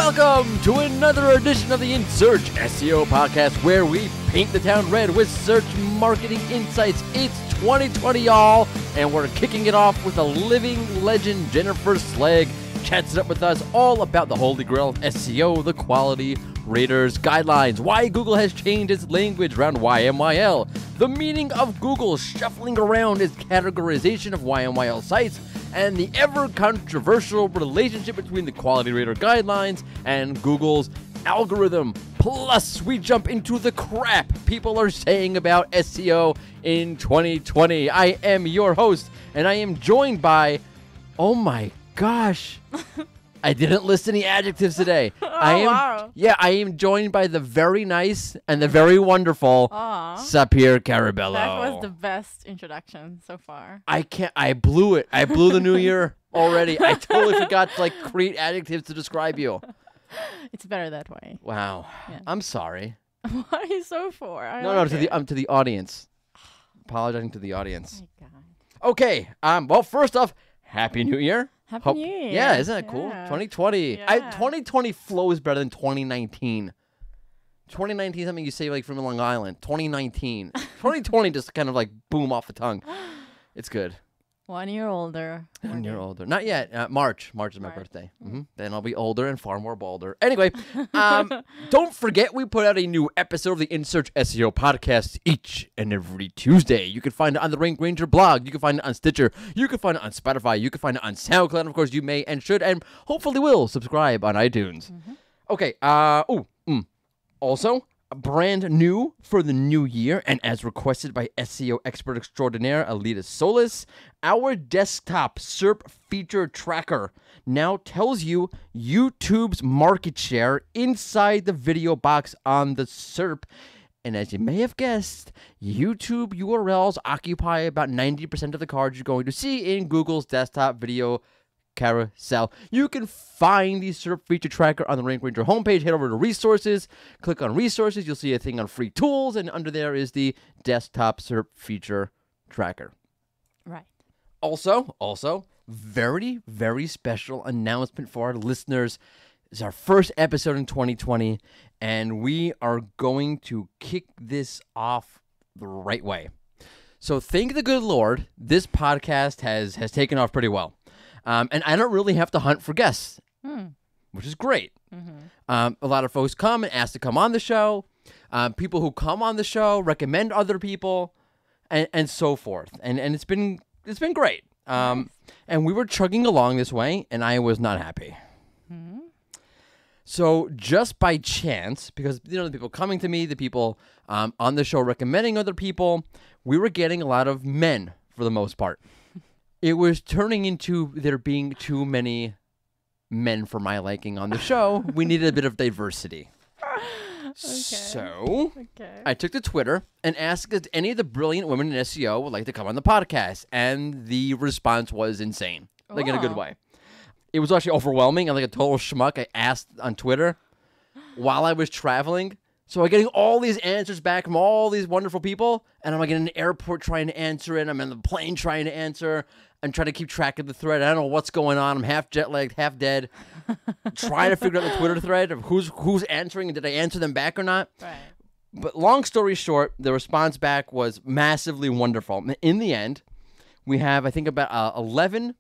Welcome to another edition of the In Search SEO podcast, where we paint the town red with search marketing insights. It's 2020, y'all, and we're kicking it off with a living legend. Jennifer Slegg chats it up with us all about the holy grail of SEO, the quality raters guidelines, why Google has changed its language around YMYL, the meaning of Google shuffling around its categorization of YMYL sites, and the ever-controversial relationship between the quality rater guidelines and Google's algorithm. Plus, we jump into the crap people are saying about SEO in 2020. I am your host, and I am joined by, oh my gosh, I didn't list any adjectives today. Wow. Yeah, I am joined by the very nice and the very wonderful Sapir Carabello. That was the best introduction so far. I blew it. I blew the new year already. I totally forgot to create adjectives to describe you. It's better that way. Wow. Yeah. I'm sorry. What are you so for? No, to the audience. Apologizing to the audience. Oh my God. Okay. Well, first off, Happy New Year. Happy New Year. Yeah, isn't that cool? Yeah. 2020. Yeah. 2020 flows better than 2019. 2019 is something you say from Long Island. 2019. 2020 just kind of boom off the tongue. It's good. 1 year older. 1 year older. Not yet. March. March is my birthday. Then I'll be older and far more bolder. Anyway, don't forget we put out a new episode of the In Search SEO podcast each and every Tuesday. You can find it on the Rank Ranger blog. You can find it on Stitcher. You can find it on Spotify. You can find it on SoundCloud. And of course, you may and should and hopefully will subscribe on iTunes. Okay. Also, brand new for the new year, and as requested by SEO expert extraordinaire Alita Solis, our desktop SERP feature tracker now tells you YouTube's market share inside the video box on the SERP. And as you may have guessed, YouTube URLs occupy about 90% of the cards you're going to see in Google's desktop video carousel. You can find the SERP feature tracker on the Rank Ranger homepage. Head over to resources, click on resources. You'll see a thing on free tools, and under there is the desktop SERP feature tracker. Right. Also, very, very special announcement for our listeners. It's our first episode in 2020, and we are going to kick this off the right way. So thank the good Lord, this podcast has taken off pretty well. And I don't really have to hunt for guests, which is great. A lot of folks come and ask to come on the show. People who come on the show recommend other people, and so forth. And it's been great. Nice. And we were chugging along this way, and I was not happy. So just by chance, because the people coming to me, the people on the show recommending other people, we were getting a lot of men for the most part. It was turning into there being too many men for my liking on the show. We needed a bit of diversity. So I took to Twitter and asked if any of the brilliant women in SEO would like to come on the podcast. And the response was insane, in a good way. It was actually overwhelming. I'm like a total schmuck. I asked on Twitter while I was traveling. So I'm getting all these answers back from all these wonderful people, and I'm in an airport trying to answer it. I'm in the plane trying to answer. I'm trying to keep track of the thread. I don't know what's going on. I'm half jet-lagged, half dead. Trying to figure out the Twitter thread of who's answering and did I answer them back or not. Right. But long story short, the response back was massively wonderful. In the end, we have, I think, about 11,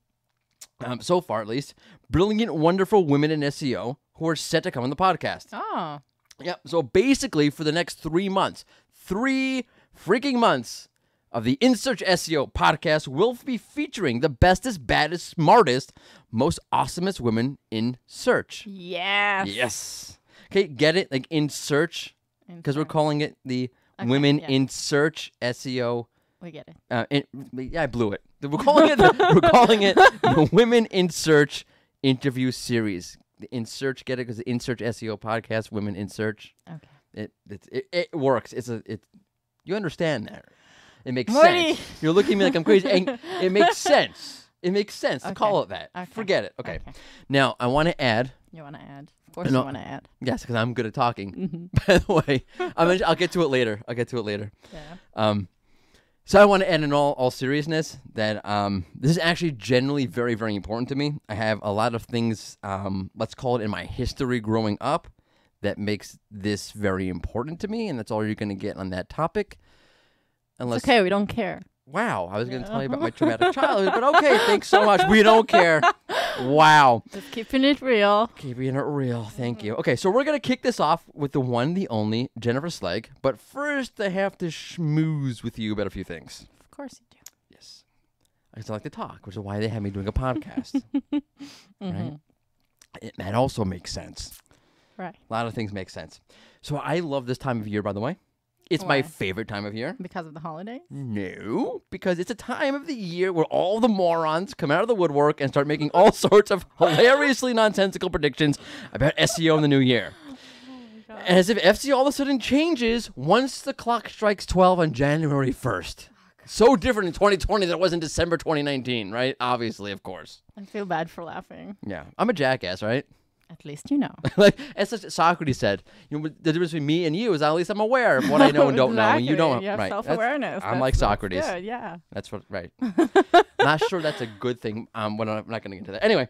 so far at least, brilliant, wonderful women in SEO who are set to come on the podcast. Oh. Yep. So basically, for the next 3 months, 3 freaking months of the In Search SEO podcast, will be featuring the bestest, baddest, smartest, most awesomest women in search. Yes. Yes. Okay, get it? In search, because we're calling it the Women in Search SEO. We get it. I blew it. We're calling it the Women in Search interview series. The In Search, get it? Because the In Search SEO podcast, Women in Search. Okay. It works. You understand that? It makes sense. You're looking at me like I'm crazy. And it makes sense. It makes sense to call it that. Okay. Forget it. Okay. Now I want to add. You want to add? Of course, you want to add. Yes, because I'm good at talking. By the way, I'll get to it later. Yeah. So I want to add in all seriousness that this is actually generally very, very important to me. I have a lot of things, let's call it in my history growing up, that makes this very important to me, and that's all you're going to get on that topic. Unless, it's okay, we don't care. Wow, I was going to tell you about my traumatic childhood, but okay, thanks so much. We don't care. Wow. Just keeping it real. Keeping it real. Thank you. Okay, so we're going to kick this off with the one, the only, Jennifer Slegg. But first, I have to schmooze with you about a few things. Of course you do. Yes. I just like to talk, which is why they have me doing a podcast. Right? That also makes sense. Right. A lot of things make sense. So I love this time of year, by the way. It's Why? my favorite time of year. Because of the holidays? No, because it's a time of the year where all the morons come out of the woodwork and start making all sorts of hilariously nonsensical predictions about SEO in the new year. As if SEO all of a sudden changes once the clock strikes 12 on January 1st. So different in 2020 than it was in December 2019, right? Obviously, of course. I feel bad for laughing. Yeah, I'm a jackass, right? At least you know. Like, as Socrates said, the difference between me and you is at least I'm aware of what I know and don't know, and you don't. You have right? self-awareness. I'm like Socrates. That's good, yeah. That's what. Right. Not sure that's a good thing. But I'm not going to get into that. Anyway,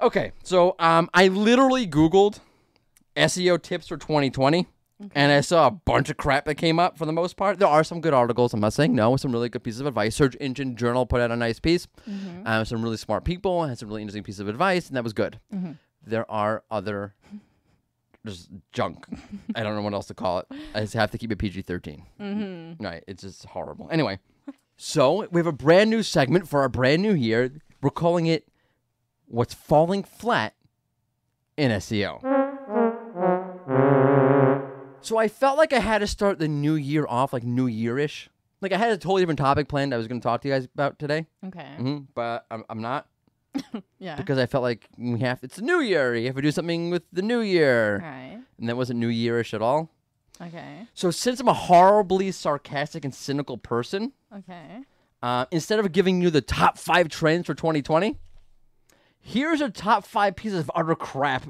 okay. So I literally Googled SEO tips for 2020, and I saw a bunch of crap that came up. For the most part, there are some good articles. I'm not saying no. Some really good pieces of advice. Search Engine Journal put out a nice piece. Some really smart people had some really interesting pieces of advice, and that was good. There are other just junk. I don't know what else to call it. I just have to keep it PG-13. Right. It's just horrible. Anyway, so we have a brand new segment for our brand new year. We're calling it What's Falling Flat in SEO. So I felt like I had to start the new year off like New Year-ish. Like I had a totally different topic planned I was going to talk to you guys about today. Okay. But I'm not. Yeah. Because I felt like it's a new year. You have to do something with the new year. Right. And that wasn't New Year-ish at all. Okay. So since I'm a horribly sarcastic and cynical person, Okay. Instead of giving you the top 5 trends for 2020, here's a top 5 pieces of utter crap,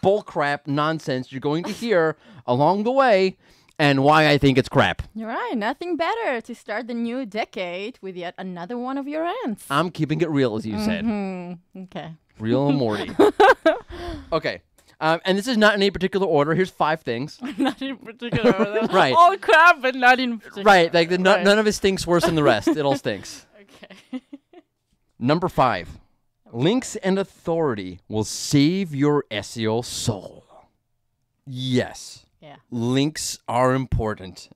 bull crap, nonsense you're going to hear along the way, and why I think it's crap. You're right. Nothing better to start the new decade with yet another one of your rants. I'm keeping it real, as you said. Okay. Real and Morty. Okay. And this is not in any particular order. Here's 5 things. Not in particular. Right. All crap, but not in particular. Right. Like none of it stinks worse than the rest. It all stinks. Okay. Number 5. Links and authority will save your SEO soul. Yes. Yeah. Links are important.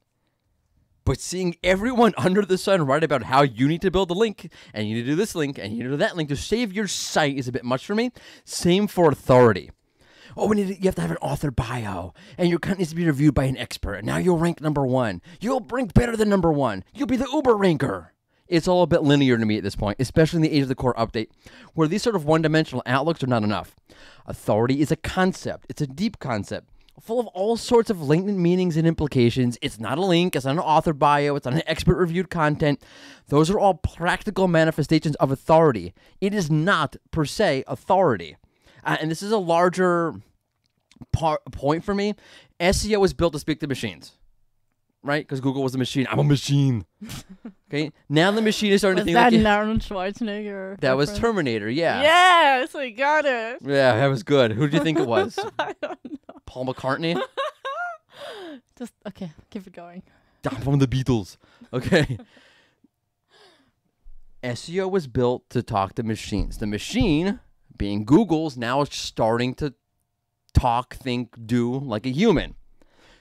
But seeing everyone under the sun write about how you need to build a link, and you need to do this link, and you need to do that link to save your site is a bit much for me. Same for authority. Oh, you have to have an author bio, and your content needs to be reviewed by an expert, and now you'll rank number 1. You'll rank better than number 1. You'll be the Uber ranker. It's all a bit linear to me at this point, especially in the age of the core update, where these sort of one-dimensional outlooks are not enough. Authority is a concept. It's a deep concept, full of all sorts of latent meanings and implications. It's not a link. It's not an author bio. It's not an expert-reviewed content. Those are all practical manifestations of authority. It is not, per se, authority. And this is a larger point for me. SEO was built to speak to machines, right? Because Google was a machine. I'm a machine. Okay? Now the machine is starting to think Was like... that Arnold Schwarzenegger? That was Terminator, yeah. Yes, I got it. Yeah, that was good. Who do you think it was? I don't know. Paul McCartney? Just, okay, keep it going. I'm from the Beatles. Okay. SEO was built to talk to machines. The machine, being Google's, now is starting to talk, think, do like a human.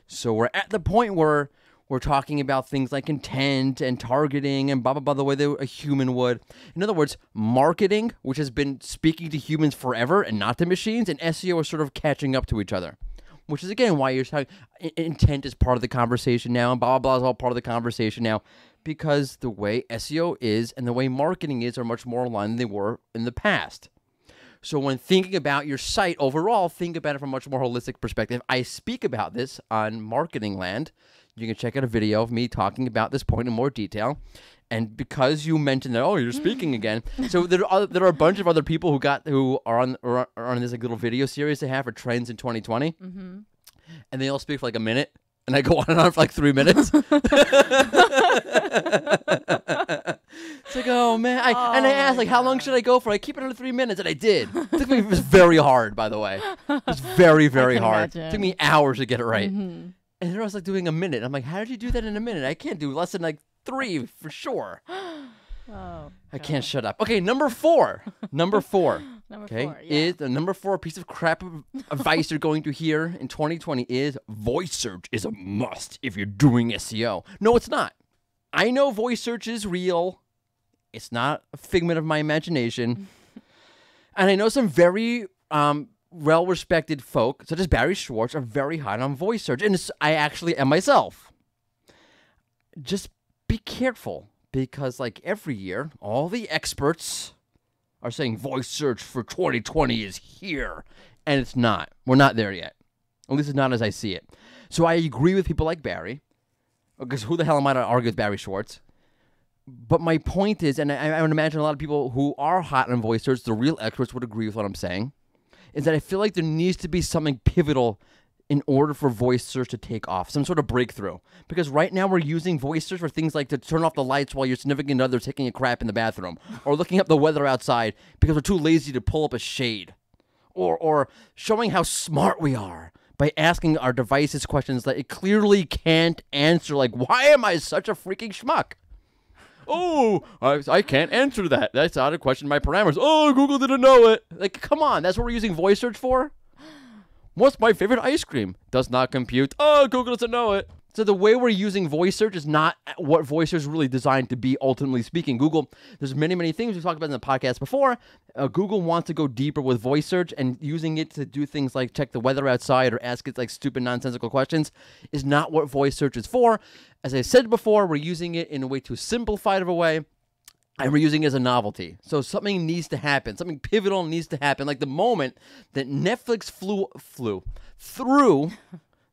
So we're at the point where we're talking about things like intent and targeting and blah, blah, blah, the way that a human would. In other words, marketing, which has been speaking to humans forever and not to machines, and SEO are sort of catching up to each other. Which is, again, why you're talking, intent is part of the conversation now, and blah, blah, blah is all part of the conversation now, because the way SEO is and the way marketing is are much more aligned than they were in the past. So when thinking about your site overall, think about it from a much more holistic perspective. I speak about this on Marketing Land. You can check out a video of me talking about this point in more detail. And because you mentioned that, oh, you're speaking again. So there are a bunch of other people who are on this like little video series they have for trends in 2020. And they all speak for like a minute. And I go on and on for like 3 minutes. It's like, oh, man. And I asked, like, how long should I go for? I keep it under 3 minutes, and I did. It was very hard, by the way. It was very, very hard. Imagine. It took me hours to get it right. And then I was like doing a minute. I'm like, how did you do that in a minute? I can't do less than like 3 for sure. I can't shut up. Okay, number 4. Number 4. Is the number 4 piece of crap advice you're going to hear in 2020 is voice search is a must if you're doing SEO. No, it's not. I know voice search is real. It's not a figment of my imagination. And I know some very well-respected folk, such as Barry Schwartz, are very hot on voice search. And I actually am myself. Just be careful. Because, like, every year, all the experts are saying voice search for 2020 is here. And it's not. We're not there yet. At least it's not as I see it. So I agree with people like Barry. Because who the hell am I to argue with Barry Schwartz? But my point is, and I would imagine a lot of people who are hot on voice search, the real experts would agree with what I'm saying, is that I feel like there needs to be something pivotal in order for voice search to take off, some sort of breakthrough. Because right now we're using voice search for things like to turn off the lights while your significant other's taking a crap in the bathroom, or looking up the weather outside because we're too lazy to pull up a shade, or showing how smart we are by asking our devices questions that it clearly can't answer, like, why am I such a freaking schmuck? Oh, I can't answer that. That's out of question my parameters. Oh, Google didn't know it. Like, come on, that's what we're using voice search for? What's my favorite ice cream? Does not compute. Oh, Google doesn't know it. So the way we're using voice search is not what voice search is really designed to be, ultimately speaking. Google, there's many, many things we've talked about in the podcast before. Google wants to go deeper with voice search, and using it to do things like check the weather outside or ask it like stupid, nonsensical questions is not what voice search is for. As I said before, we're using it in a way too simplified of a way. And we're using it as a novelty. So something needs to happen. Something pivotal needs to happen. Like the moment that Netflix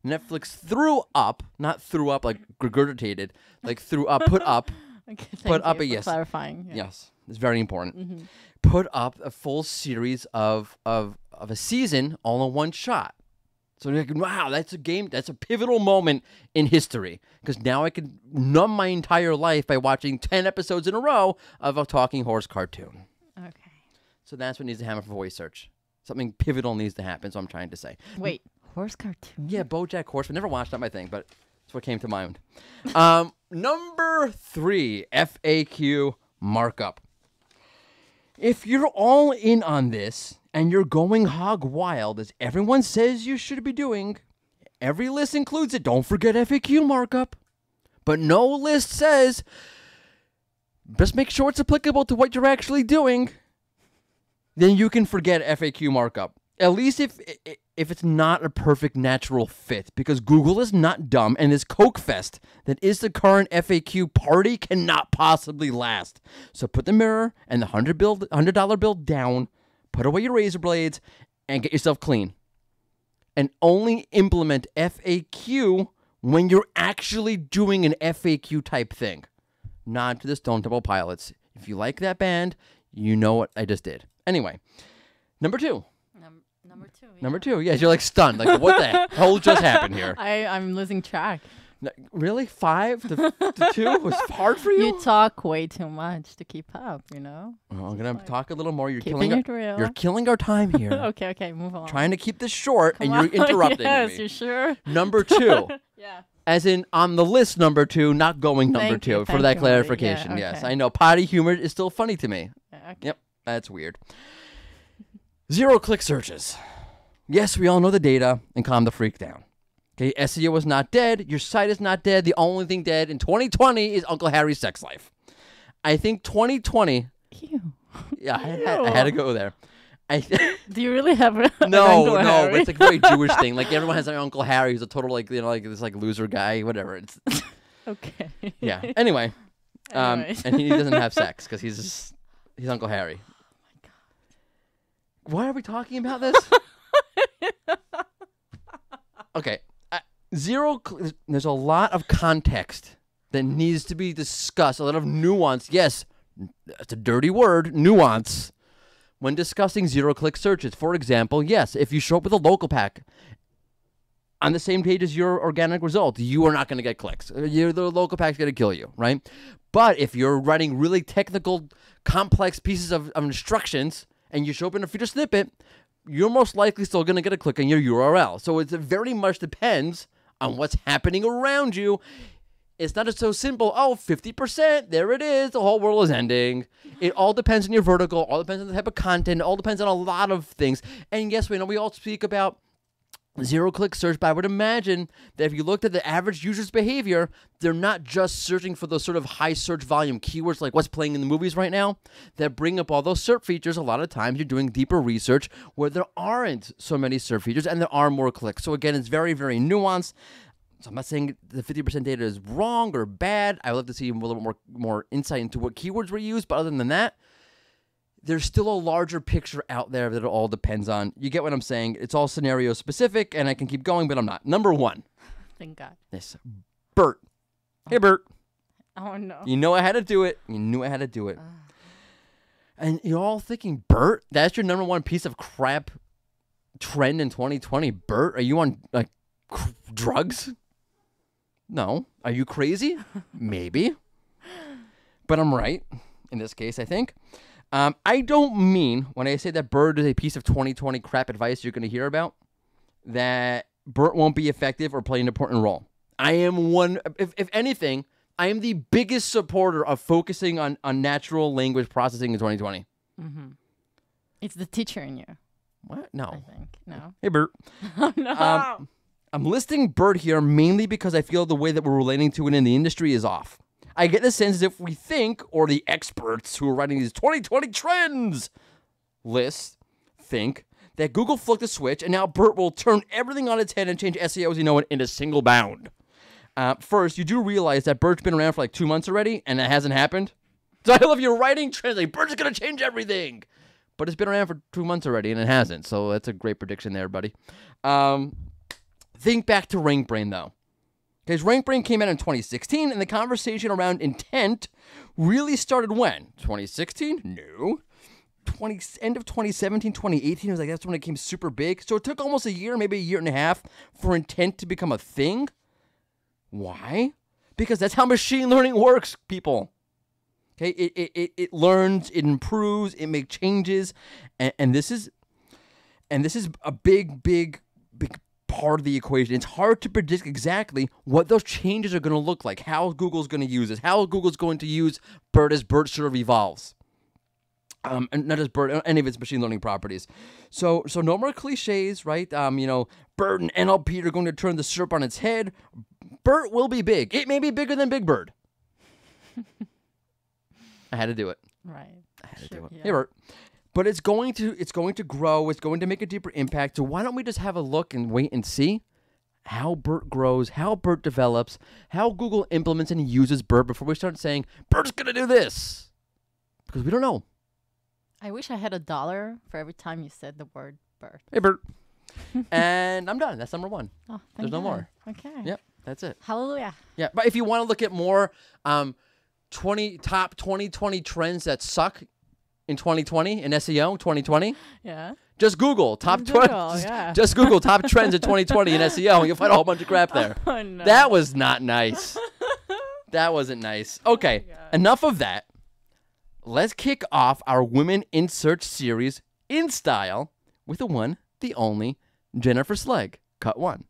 Netflix threw up, not threw up like regurgitated, like threw up, put up. Okay, put up for yes. clarifying. Yeah. Yes, it's very important. Put up a full series of a season all in one shot. So you're like, wow, that's a pivotal moment in history. Because now I can numb my entire life by watching 10 episodes in a row of a talking horse cartoon. Okay. So that's what needs to happen for voice search. Something pivotal needs to happen, so I'm trying to say. Wait, horse cartoon? Yeah, BoJack Horseman. Never watched that, my thing, but that's what came to mind. Number 3, FAQ markup. If you're all in on this, and you're going hog wild, as everyone says you should be doing, every list includes it. Don't forget FAQ markup. But no list says, just make sure it's applicable to what you're actually doing. Then you can forget FAQ markup. At least if it's not a perfect natural fit. Because Google is not dumb, and this Coke Fest that is the current FAQ party cannot possibly last. So put the mirror and the $100 bill down. Put away your razor blades and get yourself clean. And only implement FAQ when you're actually doing an FAQ type thing. Nod to the Stone Temple Pilots. If you like that band, you know what I just did. Anyway, number 2. Number 2. Yeah. Number 2. Yes, you're like stunned. Like, what the hell just happened here? I'm losing track. Really? 5 to 2 was hard for you? You talk way too much to keep up, you know? Well, I'm going to talk a little more. You're You're killing our time here. Okay, move on. Trying to keep this short, and you're interrupting yes, me. you sure? Number 2. Yeah. As in, on the list, number 2, not going number 2, for that clarification. Yeah, yes, okay. I know. Potty humor is still funny to me. Okay. Yep, that's weird. 0-click searches. Yes, we all know the data, and calm the freak down. Okay, SEO is not dead. Your site is not dead. The only thing dead in 2020 is Uncle Harry's sex life. I think 2020... Ew. Yeah, I had to go there. Do you really have an No, Uncle Harry? but it's like a very Jewish thing. Like everyone has their Uncle Harry, who's a total like this like loser guy, whatever. It's Okay. yeah. Anyway, Anyways. and he doesn't have sex because he's Uncle Harry. Oh my God. Why are we talking about this? Okay, there's a lot of context that needs to be discussed. A lot of nuance. Yes, it's a dirty word, nuance. When discussing 0-click searches, for example, yes, if you show up with a local pack, on the same page as your organic result, you are not going to get clicks. The local pack's going to kill you, right? But if you're writing really technical, complex pieces of instructions and you show up in a feature snippet, you're most likely still going to get a click on your URL. So it very much depends on what's happening around you. It's not just so simple, 50%, there it is, the whole world is ending. It all depends on your vertical, all depends on the type of content, all depends on a lot of things. And yes, we know we all speak about zero-click search, but I would imagine that if you looked at the average user's behavior, they're not just searching for those sort of high search volume keywords like what's playing in the movies right now that bring up all those search features. A lot of times you're doing deeper research where there aren't so many search features and there are more clicks. So again, it's very, very nuanced. So I'm not saying the 50% data is wrong or bad. I would love to see a little bit more insight into what keywords were used. But other than that, there's still a larger picture out there that it all depends on. You get what I'm saying? It's all scenario specific, and I can keep going, but I'm not. Number one. Thank God. This. Bert. Hey, Bert. Oh, no. You know I had to do it. You knew I had to do it. And you're all thinking, Bert? That's your number one piece of crap trend in 2020? Bert? Are you on, like, drugs? No. Are you crazy? Maybe. But I'm right in this case, I think. I don't mean when I say that Bert is a piece of 2020 crap advice you're going to hear about, that Bert won't be effective or play an important role. I am if anything, I am the biggest supporter of focusing on natural language processing in 2020. Mm-hmm. It's the teacher in you. What? No. I think. No. Hey, Bert. Oh, no. I'm listing Bert here mainly because I feel the way that we're relating to it in the industry is off. I get the sense if we think, or the experts who are writing these 2020 trends lists think, that Google flipped a switch and now Bert will turn everything on its head and change SEO as you know it in a single bound. First, you do realize that Bert's been around for like 2 months already and it hasn't happened. So I love your writing trends like Bert's going to change everything. But it's been around for 2 months already and it hasn't. So that's a great prediction there, buddy. Think back to RankBrain, though. Because RankBrain came out in 2016, and the conversation around intent really started when? 2016? No. End of 2017, 2018, it was like that's when it became super big. So it took almost a year, maybe a year and a half, for intent to become a thing. Why? Because that's how machine learning works, people. Okay, it learns, it improves, it makes changes, and this is a big part of the equation. It's hard to predict exactly what those changes are going to look like, how Google's going to use it, how Google's going to use Bert as Bert sort of evolves. And not just Bert, any of its machine learning properties. So no more cliches, right? Bert and NLP are going to turn the SERP on its head. Bert will be big. It may be bigger than Big Bird. I had to do it. Right. I had to do it. Yeah. Hey, Bert. But it's going to grow. It's going to make a deeper impact. So why don't we just have a look and wait and see how Bert grows, how Bert develops, how Google implements and uses Bert before we start saying, Bert's going to do this. Because we don't know. I wish I had $1 for every time you said the word Bert. Hey, Bert. And I'm done. That's number one. Oh, There's no more. Okay. Yep, that's it. Hallelujah. Yeah, but if you want to look at more top 2020 trends that suck in 2020, in SEO 2020, yeah, just Google top 20. Yeah. Just Google top trends in 2020 in SEO, and you'll find a whole bunch of crap there. Oh, no. That was not nice. That wasn't nice. Okay, enough of that. Let's kick off our Women in Search series in style with the one, the only, Jennifer Slegg. Cut one.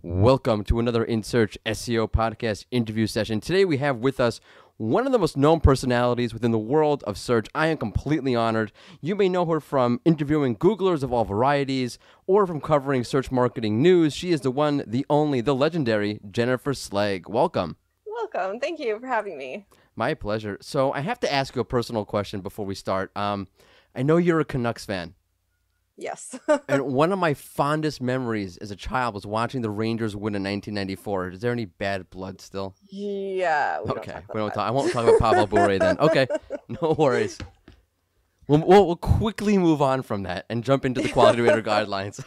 Welcome to another In Search SEO podcast interview session. Today we have with us one of the most known personalities within the world of search. I am completely honored. You may know her from interviewing Googlers of all varieties or from covering search marketing news. She is the one, the only, the legendary Jennifer Slegg. Welcome. Welcome. Thank you for having me. My pleasure. So I have to ask you a personal question before we start. I know you're a Canucks fan. Yes. And one of my fondest memories as a child was watching the Rangers win in 1994. Is there any bad blood still? Yeah. I won't talk about Pavel Bure then. Okay, no worries. We'll quickly move on from that and jump into the quality rater guidelines.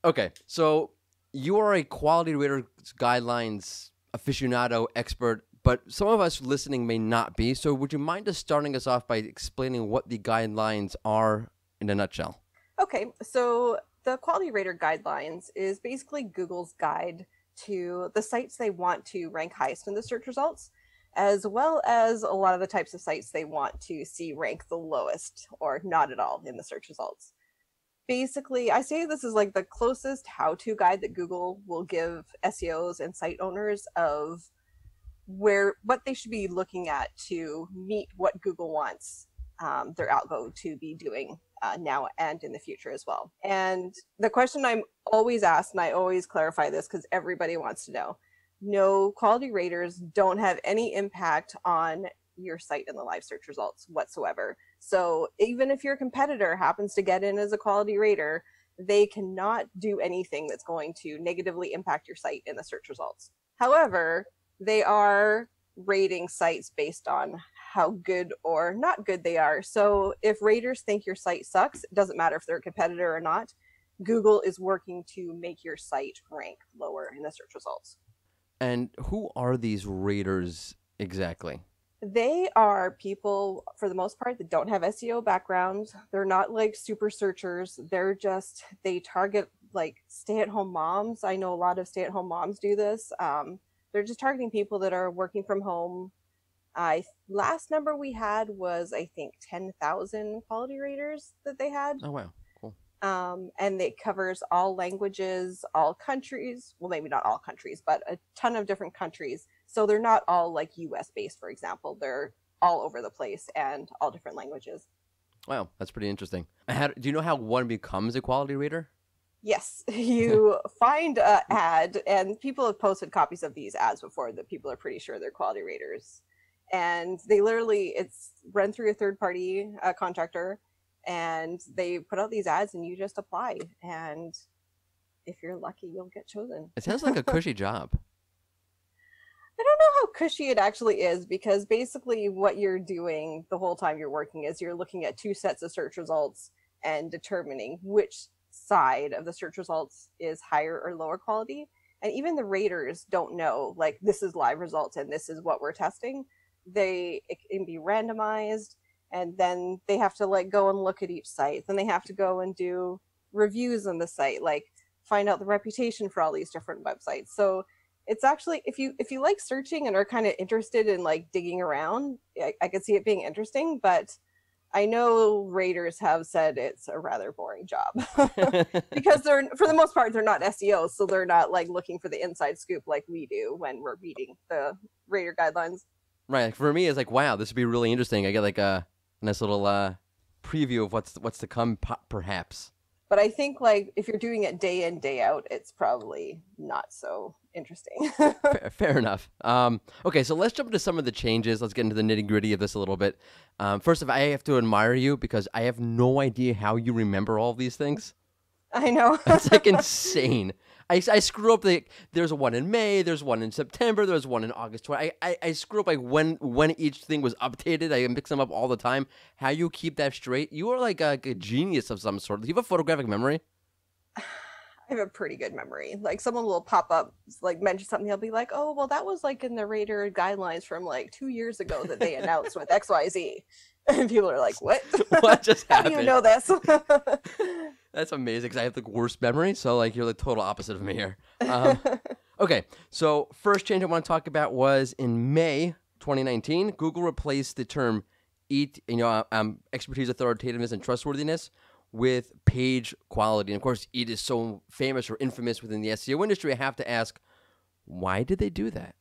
Okay, so you are a quality rater guidelines aficionado expert, but some of us listening may not be. So would you mind just starting us off by explaining what the guidelines are in a nutshell? Okay, so the quality rater guidelines is basically Google's guide to the sites they want to rank highest in the search results, as well as a lot of the types of sites they want to see rank the lowest or not at all in the search results. Basically, I say this is like the closest how-to guide that Google will give SEOs and site owners of what they should be looking at to meet what Google wants their algo to be doing now and in the future as well. And the question I'm always asked, and I always clarify this because everybody wants to know, no, quality raters don't have any impact on your site in the live search results whatsoever. So even if your competitor happens to get in as a quality rater, they cannot do anything that's going to negatively impact your site in the search results. However, they are rating sites based on how good or not good they are. So if raters think your site sucks, it doesn't matter if they're a competitor or not, Google is working to make your site rank lower in the search results. And who are these raters exactly? They are people, for the most part, that don't have SEO backgrounds. They're not like super searchers. They target like stay-at-home moms. I know a lot of stay-at-home moms do this. They're just targeting people that are working from home. Last number we had was, I think, 10,000 quality raters that they had. Oh, wow. Cool. And it covers all languages, all countries. Well, maybe not all countries, but a ton of different countries. So they're not all like US based, for example. They're all over the place and all different languages. Wow, that's pretty interesting. Do you know how one becomes a quality rater? Yes, you find an ad, and people have posted copies of these ads before that people are pretty sure they're quality raters. And it's run through a third-party contractor, and they put out these ads, and you just apply. And if you're lucky, you'll get chosen. It sounds like a cushy job. I don't know how cushy it actually is, because basically what you're doing the whole time you're working is you're looking at two sets of search results and determining which side of the search results is higher or lower quality. And even the raters don't know, like, this is live results and this is what we're testing. It can be randomized, and then they have to like go and look at each site. Then they have to go and do reviews on the site, like find out the reputation for all these different websites. So it's actually, if you like searching and are kind of interested in like digging around, I could see it being interesting, but I know raters have said it's a rather boring job because for the most part, they're not SEOs. So they're not like looking for the inside scoop like we do when we're reading the rater guidelines. Right. For me, it's like, wow, this would be really interesting. I get like a nice little preview of what's to come, perhaps. But I think like if you're doing it day in, day out, it's probably not so interesting. Fair enough. Okay, so let's jump into some of the changes. Let's get into the nitty-gritty of this a little bit. First of all, I have to admire you because I have no idea how you remember all of these things. I know. It's like insane. I screw up. There's one in May. There's one in September. There's one in August 20. I screw up like when each thing was updated. I mix them up all the time. How you keep that straight? You are like a genius of some sort. Do you have a photographic memory? I have a pretty good memory. Like someone will pop up, like mention something. They'll be like, "Oh, well, that was like in the rater guidelines from like 2 years ago that they announced with XYZ." And people are like, "What? What just happened? How do you know this?" That's amazing because I have the worst memory. So like you're the total opposite of me here. Okay, so first change I want to talk about was in May 2019. Google replaced the term expertise, authoritativeness, and trustworthiness with page quality. And of course, EAT is so famous or infamous within the SEO industry. I have to ask, why did they do that?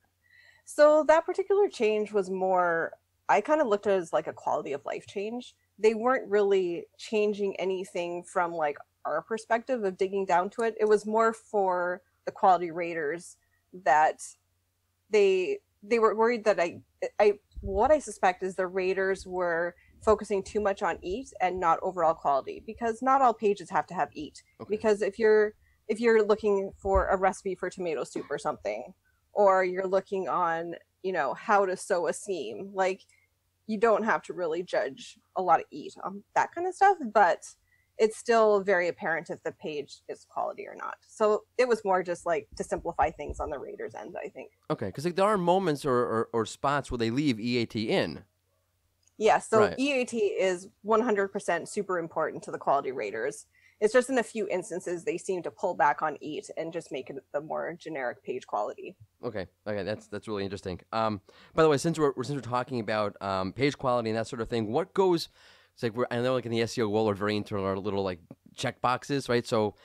So that particular change was more, I kind of looked at it as like a quality of life change. They weren't really changing anything from like our perspective of digging down to it. It was more for the quality raters that they were worried that what I suspect is the raters were focusing too much on EAT and not overall quality, because not all pages have to have EAT. Okay. Because if you're looking for a recipe for tomato soup or something, or you're looking on, how to sew a seam, like you don't have to really judge a lot of EAT on that kind of stuff, but it's still very apparent if the page is quality or not. So it was more just like to simplify things on the rater's end, I think. Okay, because like, there are moments or spots where they leave EAT in. Yeah, so Right. EAT is 100% super important to the quality raters. It's just in a few instances they seem to pull back on EAT and just make it the more generic page quality. Okay. Okay. That's really interesting. By the way, since we're talking about page quality and that sort of thing, what goes? It's like I know like in the SEO world, we're very into our little like check boxes, right? So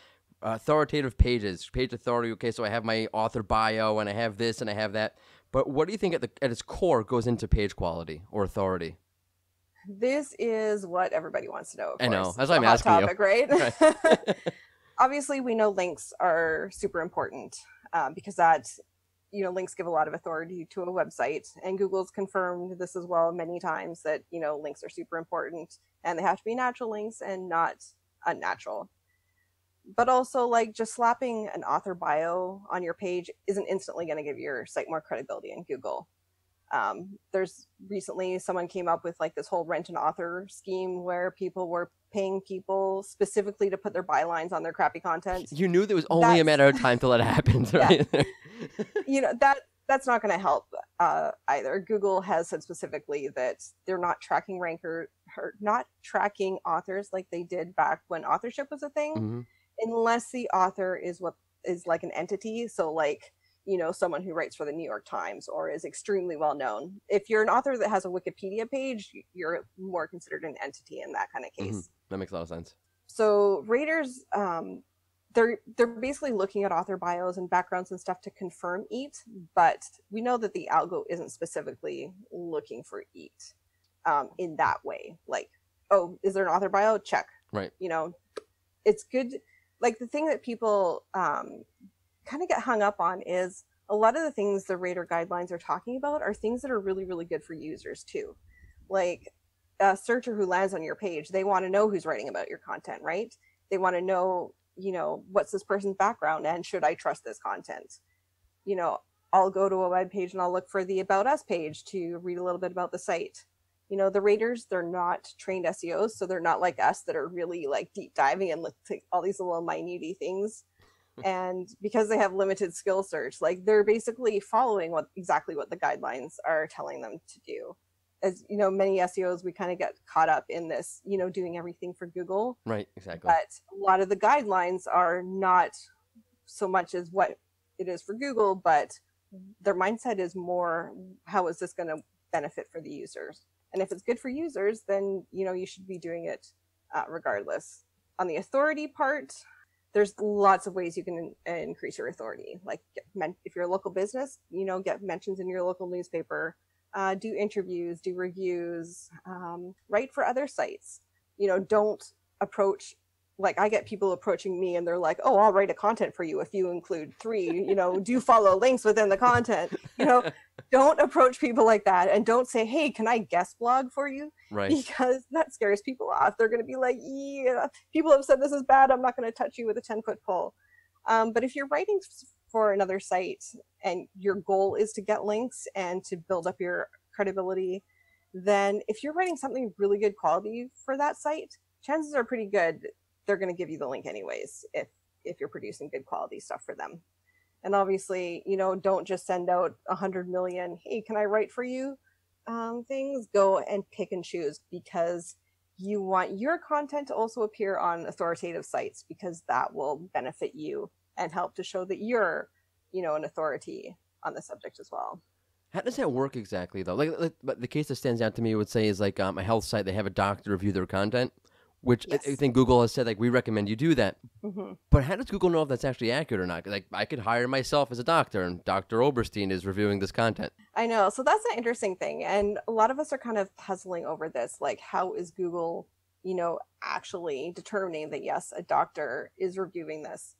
authoritative pages, page authority. Okay, so I have my author bio and I have this and I have that. But what do you think at its core goes into page quality or authority? This is what everybody wants to know, of I know. course. That's It's why a I'm hot asking you. topic, right? Right. Obviously, we know links are super important because that, links give a lot of authority to a website, and Google's confirmed this as well many times that, links are super important and they have to be natural links and not unnatural. But also, like, just slapping an author bio on your page isn't instantly going to give your site more credibility in Google. There's recently someone came up with like this whole rent an author scheme where people were paying people specifically to put their bylines on their crappy content. You knew there was only a That's matter of time till it happened, yeah, right? that's not going to help either. Google has said specifically that they're not tracking not tracking authors like they did back when authorship was a thing, Hmm. unless the author is what is like an entity. So like, someone who writes for the New York Times or is extremely well known. If you're an author that has a Wikipedia page, you're more considered an entity in that kind of case. That makes a lot of sense. So raters, they're basically looking at author bios and backgrounds and stuff to confirm EAT, but we know that the algo isn't specifically looking for EAT in that way. Like, oh, is there an author bio? Check. Right. It's good. Like the thing that people kind of get hung up on is a lot of the things the rater guidelines are talking about are things that are really, really good for users too. Like a searcher who lands on your page, they want to know who's writing about your content, right? They want to know, what's this person's background and should I trust this content? I'll go to a web page and I'll look for the About Us page to read a little bit about the site. The raters, they're not trained SEOs, so they're not like us that are really like deep diving and look at all these little minute things. And because they have limited skill search, like they're basically following exactly what the guidelines are telling them to do. As many SEOs, we kind of get caught up in this, doing everything for Google. Right, exactly. But a lot of the guidelines are not so much as what it is for Google, but their mindset is more, how is this going to benefit for the users? And if it's good for users, then you should be doing it regardless. On the authority part, there's lots of ways you can increase your authority. Like if you're a local business, get mentions in your local newspaper, do interviews, do reviews, write for other sites. Don't approach, like I get people approaching me and they're like, oh, I'll write a content for you if you include 3, do follow links within the content. Don't approach people like that, and don't say, hey, can I guest blog for you? Right. Because that scares people off. They're going to be like, yeah, people have said this is bad. I'm not going to touch you with a 10-foot pole. But if you're writing for another site and your goal is to get links and to build up your credibility, then if you're writing something really good quality for that site, chances are pretty good they're going to give you the link anyways if you're producing good quality stuff for them. And obviously, don't just send out 100 million, hey, can I write for you things? Go and pick and choose, because you want your content to also appear on authoritative sites, because that will benefit you and help to show that you're, an authority on the subject as well. How does that work exactly, though? But the case that stands out to me would say is like a health site. They have a doctor review their content, which Yes. I think Google has said, like, we recommend you do that. Mm-hmm. But how does Google know if that's actually accurate or not? Like, I could hire myself as a doctor, and Dr. Oberstein is reviewing this content. I know. So that's an interesting thing. And a lot of us are kind of puzzling over this. Like, how is Google, actually determining that, yes, a doctor is reviewing this?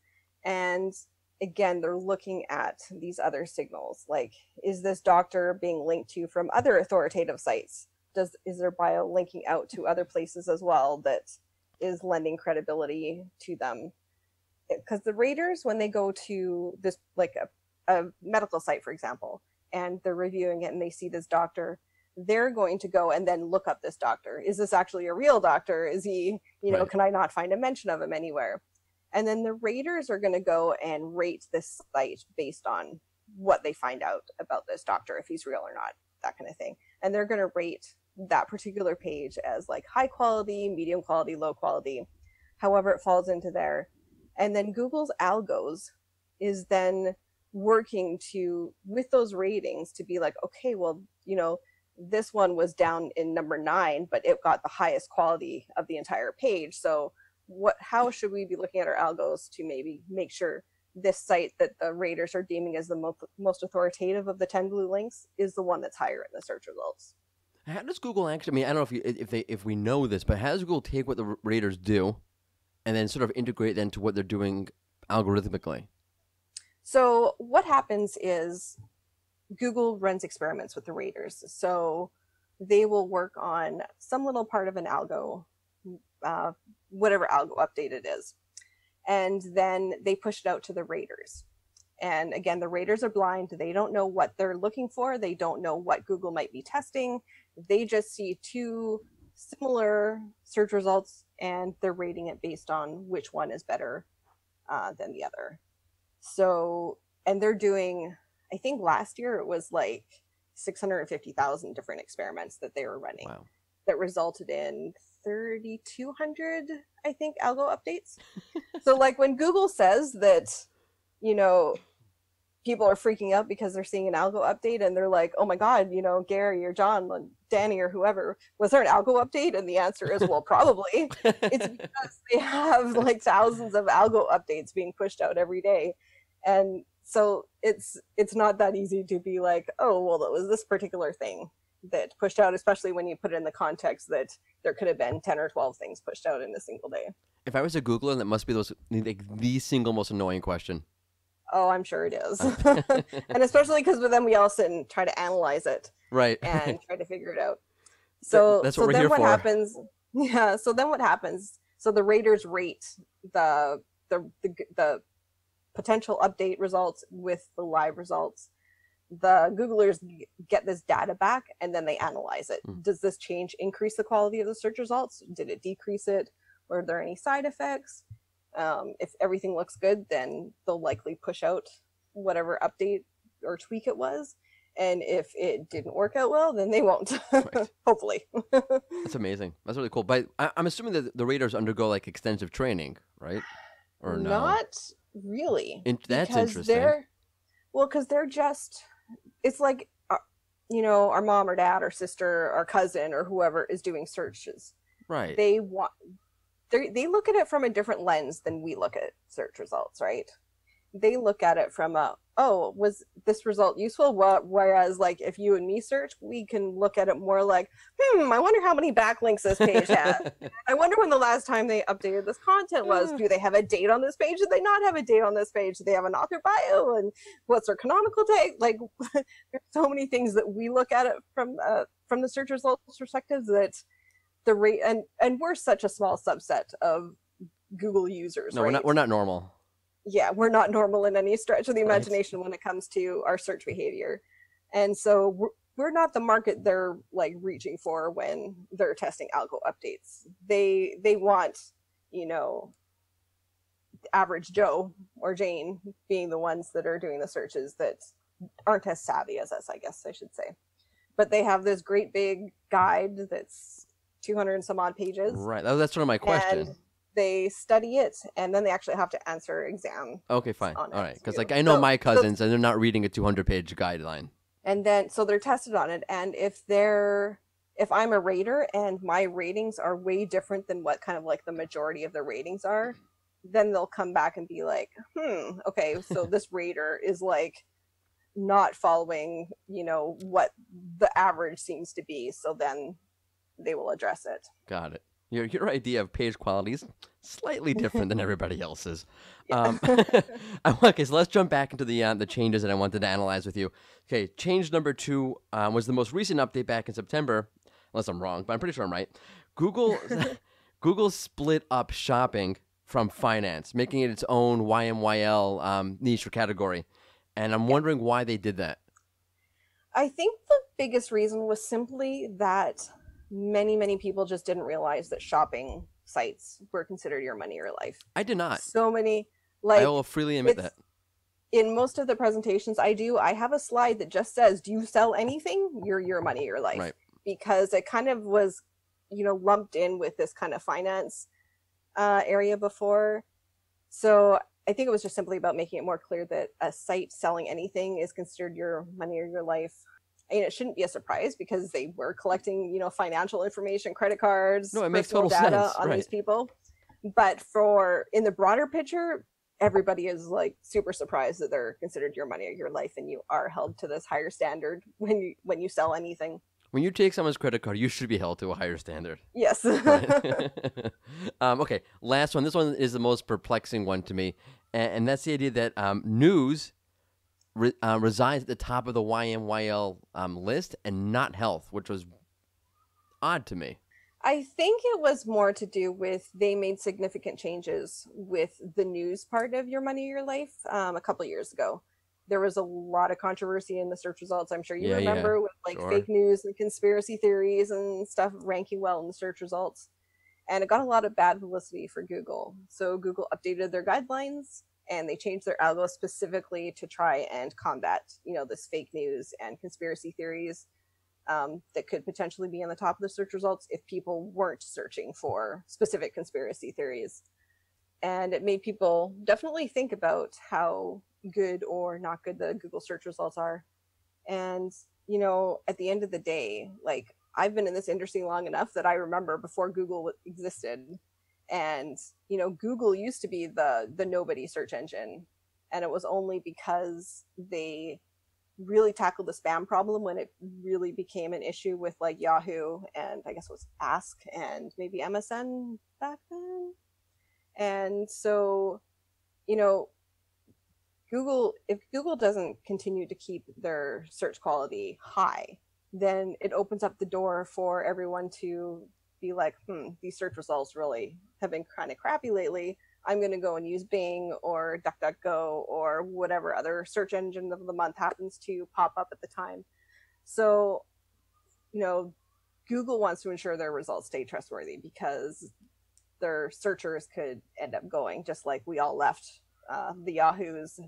And again, they're looking at these other signals. Like, is this doctor being linked to from other authoritative sites? Is their bio linking out to other places as well that is lending credibility to them? Because the raters, when they go to this, like a medical site, for example, and they're reviewing it and they see this doctor, they're going to go and then look up this doctor. Is this actually a real doctor? Is he, Right. Can I not find a mention of him anywhere? And then the raters are going to go and rate this site based on what they find out about this doctor, if he's real or not, that kind of thing. And they're going to rate that particular page as like high quality, medium quality, low quality, however it falls into there. And then Google's algos is then working to, with those ratings, to be like, okay, well, you know, this one was down in number 9, but it got the highest quality of the entire page. So how should we be looking at our algos to maybe make sure this site that the raters are deeming as the most authoritative of the 10 blue links is the one that's higher in the search results? How does Google actually, I mean, I don't know if we know this, but how does Google take what the raters do and then sort of integrate them to what they're doing algorithmically? So what happens is Google runs experiments with the raters. So they will work on some little part of an algo, whatever algo update it is. And then they push it out to the raters. And again, the raters are blind. They don't know what they're looking for. They don't know what Google might be testing. They just see 2 similar search results and they're rating it based on which one is better than the other. So, and they're doing, I think last year it was like 650,000 different experiments that they were running. Wow. That resulted in 3,200, I think, algo updates. So like when Google says that, you know, people are freaking out because they're seeing an algo update and they're like, oh my God, you know, Gary or John, or Danny or whoever, was there an algo update? And the answer is, well, probably. It's because they have like thousands of algo updates being pushed out every day. And so it's not that easy to be like, oh, well, it was this particular thing that pushed out, especially when you put it in the context that there could have been 10 or 12 things pushed out in a single day. If I was a Googler, that must be the single most annoying question. Oh, I'm sure it is. And especially because then we all sit and try to analyze it. Right. And try to figure it out. So that's what we're then here what for. happens? Yeah. So then what happens? So the raters rate the potential update results with the live results. The Googlers get this data back and then they analyze it. Does this change increase the quality of the search results? Did it decrease it? Were there any side effects? If everything looks good, then they'll likely push out whatever update or tweak it was. And if it didn't work out well, then they won't. Right. Hopefully. That's amazing. That's really cool. But I'm assuming that the raters undergo like extensive training, right? Or no? Not really. That's interesting. Because they're just, it's like, you know, our mom or dad or sister or cousin or whoever is doing searches. Right. They look at it from a different lens than we look at search results, right? They look at it from was this result useful? Whereas like if you and me search, we can look at it more like, I wonder how many backlinks this page had. I wonder when the last time they updated this content was. Do they have a date on this page? Do they not have a date on this page? Do they have an author bio? And what's their canonical tag? Like there's so many things that we look at it from the search results perspective that the rate and we're such a small subset of Google users. No, right? we're not normal. Yeah, we're not normal in any stretch of the imagination when it comes to our search behavior. And so we're not the market they're like reaching for when they're testing algo updates. They want, you know, average Joe or Jane being the ones that are doing the searches that aren't as savvy as us, I guess I should say. But they have this great big guide that's 200 and some odd pages. Right. That's sort of my question. And they study it, and then they actually have to answer exam. Okay, fine. All right. Because like I know my cousins, and they're not reading a 200-page guideline. And then, so they're tested on it. And if I'm a rater and my ratings are way different than what kind of like the majority of the ratings are, then they'll come back and be like, okay, so this rater is like not following, you know, what the average seems to be. So then they will address it. Got it. Your idea of page quality is slightly different than everybody else's. Okay, so let's jump back into the changes that I wanted to analyze with you. Okay, change number 2 was the most recent update back in September, unless I'm wrong, but I'm pretty sure I'm right. Google split up shopping from finance, making it its own YMYL niche or category. And I'm wondering why they did that. I think the biggest reason was simply that many people just didn't realize that shopping sites were considered your money or life. I did not. So many, like, I will freely admit that. In most of the presentations I have a slide that just says, do you sell anything? You're your money, your life. Right. because it kind of was, lumped in with this kind of finance area before. So I think it was just simply about making it more clear that a site selling anything is considered your money or your life. And it shouldn't be a surprise because they were collecting, financial information, credit cards, No, it makes personal total data sense. on Right. these people. But in the broader picture, everybody is like super surprised that they're considered your money or your life, and you are held to this higher standard when you sell anything. When you take someone's credit card, you should be held to a higher standard. Yes. Right. Okay, last one. This one is the most perplexing one to me, and that's the idea that news resides at the top of the YMYL list and not health, which was odd to me. I think it was more to do with they made significant changes with the news part of your money, your life a couple years ago. There was a lot of controversy in the search results. I'm sure you remember with like sure. fake news and conspiracy theories and stuff ranking well in the search results. And it got a lot of bad publicity for Google. So Google updated their guidelines and they changed their algo specifically to try and combat, this fake news and conspiracy theories that could potentially be on the top of the search results if people weren't searching for specific conspiracy theories. And it made people definitely think about how good or not good the Google search results are. And, at the end of the day, like I've been in this industry long enough that I remember before Google existed. And, Google used to be the nobody search engine. And it was only because they really tackled the spam problem when it really became an issue with like Yahoo and I guess it was Ask and maybe MSN back then. And so, if Google doesn't continue to keep their search quality high, then it opens up the door for everyone to be like, these search results really have been kind of crappy lately. I'm going to go and use Bing or DuckDuckGo or whatever other search engine of the month happens to pop up at the time. So, Google wants to ensure their results stay trustworthy because their searchers could end up going just like we all left the Yahoos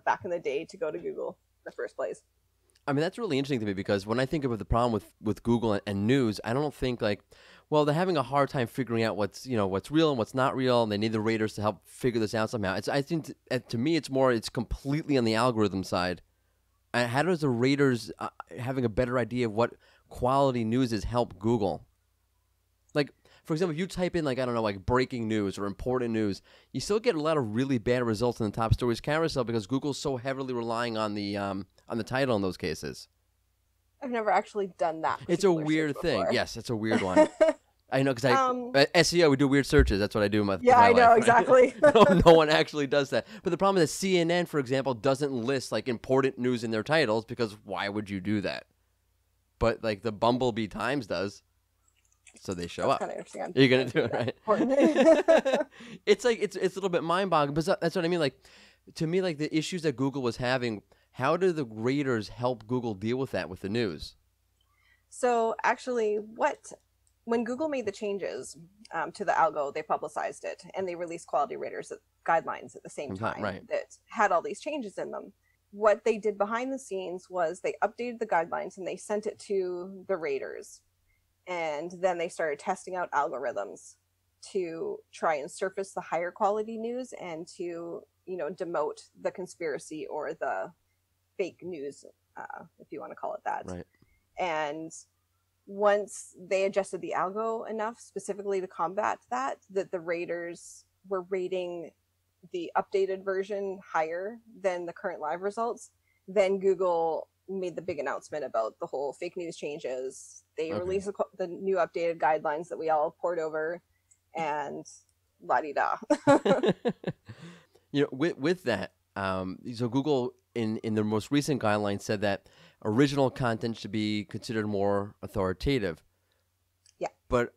back in the day to go to Google in the first place. I mean, that's really interesting to me because when I think about the problem with Google and news, I don't think like, well, they're having a hard time figuring out what's real and what's not real, and they need the raters to help figure this out somehow. I think to me, it's completely on the algorithm side. How does the raters having a better idea of what quality news is help Google? Like, for example, if you type in like, I don't know, like breaking news or important news, you still get a lot of really bad results in the top stories carousel because Google's so heavily relying on the title in those cases. I've never actually done that. It's a weird thing. Yes, it's a weird one. I know because SEO, we do weird searches. That's what I do in my yeah, I know, life, exactly. no one actually does that. But the problem is that CNN, for example, doesn't list like important news in their titles because why would you do that? But like the Bumblebee Times does. So they show up. Kind of interesting. You're gonna do it, right? It's like it's a little bit mind-boggling, but that's what I mean. Like to me, like the issues that Google was having, how do the raters help Google deal with that with the news? So actually, when Google made the changes to the algo, they publicized it and they released quality raters guidelines at the same time that had all these changes in them. What they did behind the scenes was they updated the guidelines and they sent it to the raters. And then they started testing out algorithms to try and surface the higher quality news and to, demote the conspiracy or the fake news, if you want to call it that. Right. And once they adjusted the algo enough specifically to combat that the raters were rating the updated version higher than the current live results, then Google made the big announcement about the whole fake news changes. They released the new updated guidelines that we all poured over, and la-di-da. With that, so Google in their most recent guidelines said that original content should be considered more authoritative. Yeah. But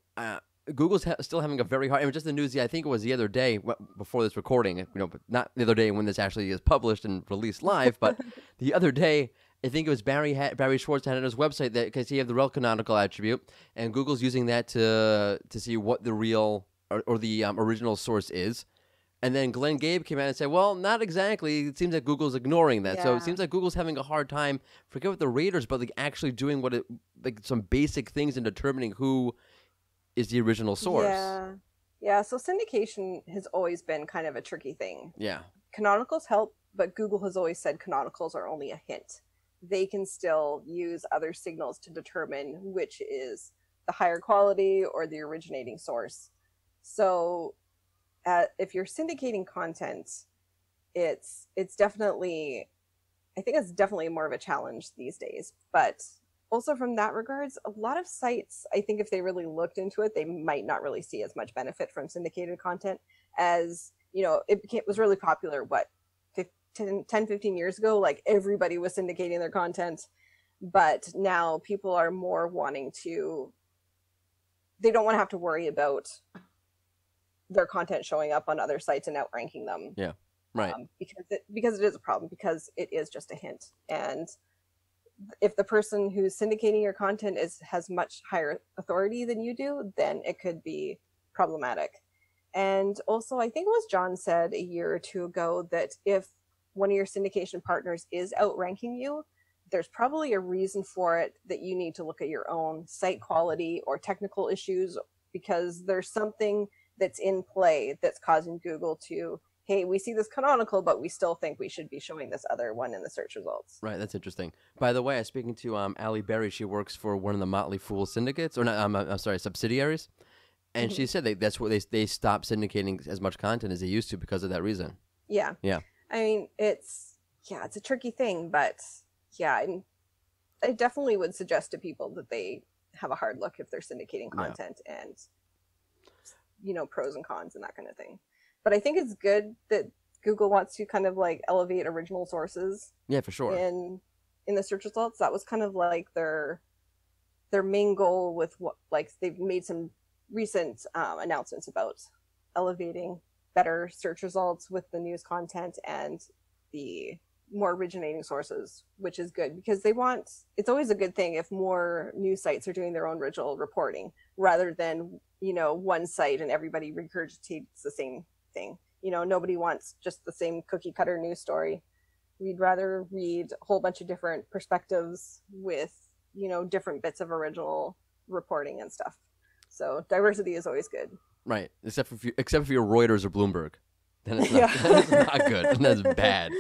Google's still having a very hard. I mean, just the news. I think it was the other day before this recording. But not the other day when this actually is published and released live. But the other day, I think it was Barry Schwartz had on his website that because he had the rel canonical attribute, and Google's using that to see what the real or the original source is. And then Glenn Gabe came out and said, well, not exactly. It seems like Google's ignoring that. So it Yeah. seems like Google's having a hard time, forget what the raters, but like actually doing like some basic things in determining who is the original source. Yeah. Yeah. So syndication has always been kind of a tricky thing. Yeah. Canonicals help, but Google has always said canonicals are only a hint. They can still use other signals to determine which is the higher quality or the originating source. So if you're syndicating content, it's definitely, I think it's definitely more of a challenge these days. But also from that regards, a lot of sites, I think if they really looked into it, they might not really see as much benefit from syndicated content as, it was really popular, 10, 15 years ago, like everybody was syndicating their content. But now people are more wanting to, they don't want to have to worry about their content showing up on other sites and outranking them. Yeah, right. Because it is a problem, because it is just a hint. And if the person who's syndicating your content has much higher authority than you do, then it could be problematic. And also, I think it was John said a year or two ago that if one of your syndication partners is outranking you, there's probably a reason for it, that you need to look at your own site quality or technical issues, because there's something that's in play that's causing Google to, hey, we see this canonical, but we still think we should be showing this other one in the search results. Right, that's interesting. By the way, I was speaking to Ali Berry. She works for one of the Motley Fool syndicates, or not, I'm sorry, subsidiaries. And she said that's where they stopped syndicating as much content as they used to because of that reason. Yeah. Yeah. I mean, it's a tricky thing, but yeah, I definitely would suggest to people that they have a hard look if they're syndicating content and, pros and cons and that kind of thing. But I think it's good that Google wants to kind of like elevate original sources. Yeah, for sure. In the search results, that was kind of like their main goal with what, like, they've made some recent announcements about elevating better search results with the news content and the more originating sources, which is good, because it's always a good thing if more news sites are doing their own original reporting rather than, one site and everybody regurgitates the same thing. Nobody wants just the same cookie cutter news story. We'd rather read a whole bunch of different perspectives with, different bits of original reporting and stuff. So diversity is always good. Right, except if you're Reuters or Bloomberg, then it's not, that's not good, and that's bad.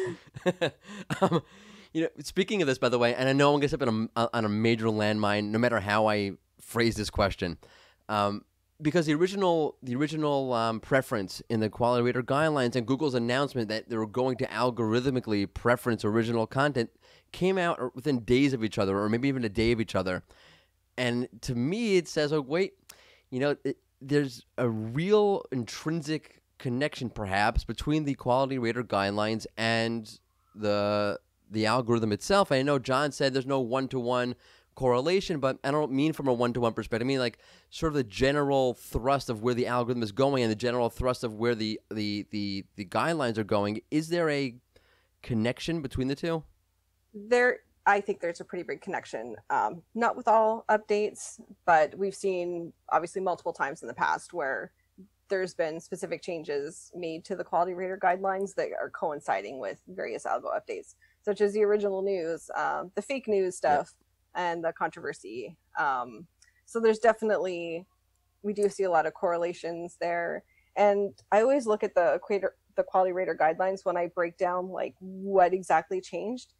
Speaking of this, by the way, and I know I'm going to step on a major landmine, no matter how I phrase this question, because the original preference in the quality rater guidelines and Google's announcement that they were going to algorithmically preference original content came out within days of each other, or maybe even a day of each other. And to me, it says, oh, wait, there's a real intrinsic connection, perhaps, between the quality rater guidelines and the algorithm itself. I know John said there's no one-to-one correlation, but I don't mean from a one-to-one perspective. I mean like sort of the general thrust of where the algorithm is going and the general thrust of where the guidelines are going. Is there a connection between the two? I think there's a pretty big connection. Not with all updates, but we've seen obviously multiple times in the past where there's been specific changes made to the quality rater guidelines that are coinciding with various algo updates, such as the original news, the fake news stuff, and the controversy. So there's definitely, we do see a lot of correlations there. And I always look at the quality rater guidelines when I break down like what exactly changed.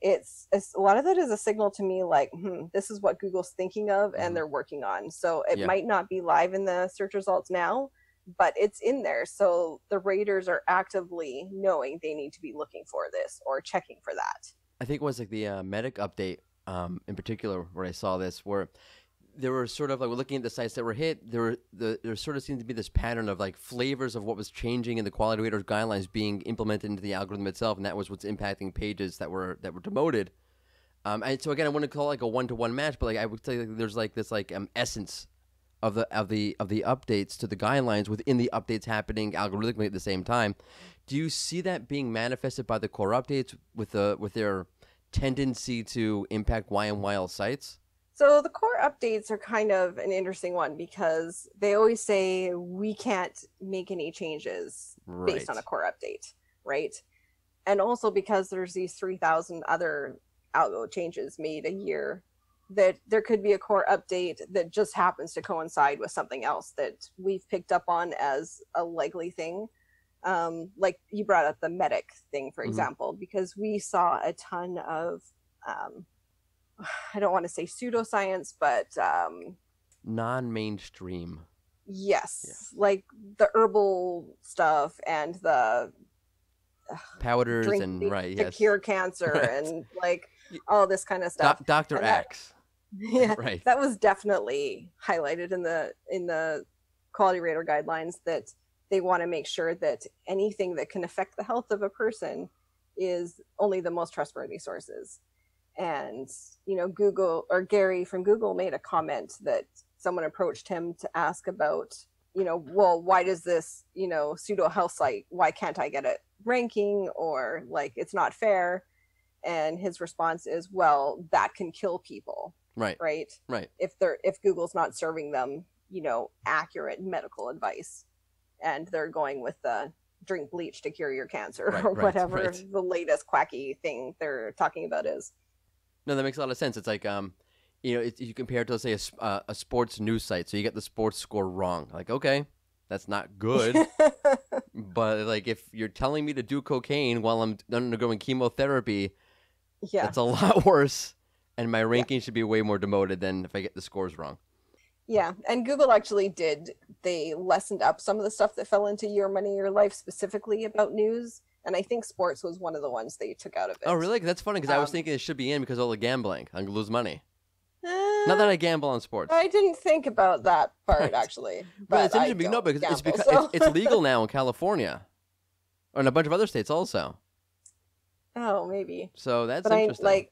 It's a lot of it is a signal to me like, this is what Google's thinking of and they're working on. So it might not be live in the search results now, but it's in there. So the raters are actively knowing they need to be looking for this or checking for that. I think it was like the Medic update in particular where I saw this, where there were sort of like, we're looking at the sites that were hit, there sort of seemed to be this pattern of like flavors of what was changing in the quality rater guidelines being implemented into the algorithm itself, and that was what's impacting pages that were demoted. And so again, I wouldn't call it like a one-to-one match, but like I would say like there's like this like essence of the updates to the guidelines within the updates happening algorithmically at the same time. Do you see that being manifested by the core updates with their tendency to impact YMYL sites? So the core updates are kind of an interesting one because they always say we can't make any changes based on a core update, right? And also because there's these 3,000 other algo changes made a year, that there could be a core update that just happens to coincide with something else that we've picked up on as a likely thing. Like you brought up the medic thing, for example, because we saw a ton of, I don't want to say pseudoscience, but non-mainstream. Yes, like the herbal stuff and the powders drink and to cure cancer and like all this kind of stuff. Dr. X. Yeah, right. That was definitely highlighted in the quality rater guidelines, that they want to make sure that anything that can affect the health of a person is only the most trustworthy sources. And Google, or Gary from Google, made a comment that someone approached him to ask about, well, why does this pseudo health site, why can't I get it ranking, or like it's not fair? And his response is, well, that can kill people. Right. If Google's not serving them, accurate medical advice, and they're going with the drink bleach to cure your cancer, or whatever the latest quacky thing they're talking about is. No, that makes a lot of sense. It's like, you compare it to, let's say, a sports news site. So you get the sports score wrong. Like, okay, that's not good. But like, if you're telling me to do cocaine while I'm undergoing chemotherapy, that's a lot worse. And my ranking should be way more demoted than if I get the scores wrong. Yeah, and Google actually they lessened up some of the stuff that fell into Your Money, Your Life, specifically about news. And I think sports was one of the ones they took out of it. Oh, really? That's funny, because I was thinking it should be in because of all the gambling. I'm going to lose money. Not that I gamble on sports. I didn't think about that part, actually. But it's interesting. No, because it's legal now in California. Or in a bunch of other states also. Oh, maybe. So that's interesting.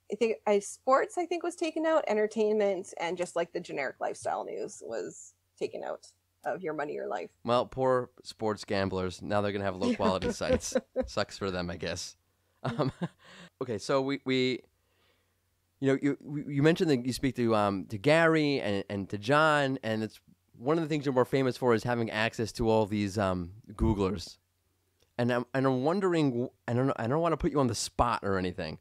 I think sports, was taken out. Entertainment and just like the generic lifestyle news was taken out of Your Money, Your Life. Well, poor sports gamblers. Now they're going to have low quality sites. Sucks for them, I guess. Okay, so we you mentioned that you speak to Gary and to John, and it's one of the things you're more famous for is having access to all these Googlers. And I'm wondering, I don't want to put you on the spot or anything,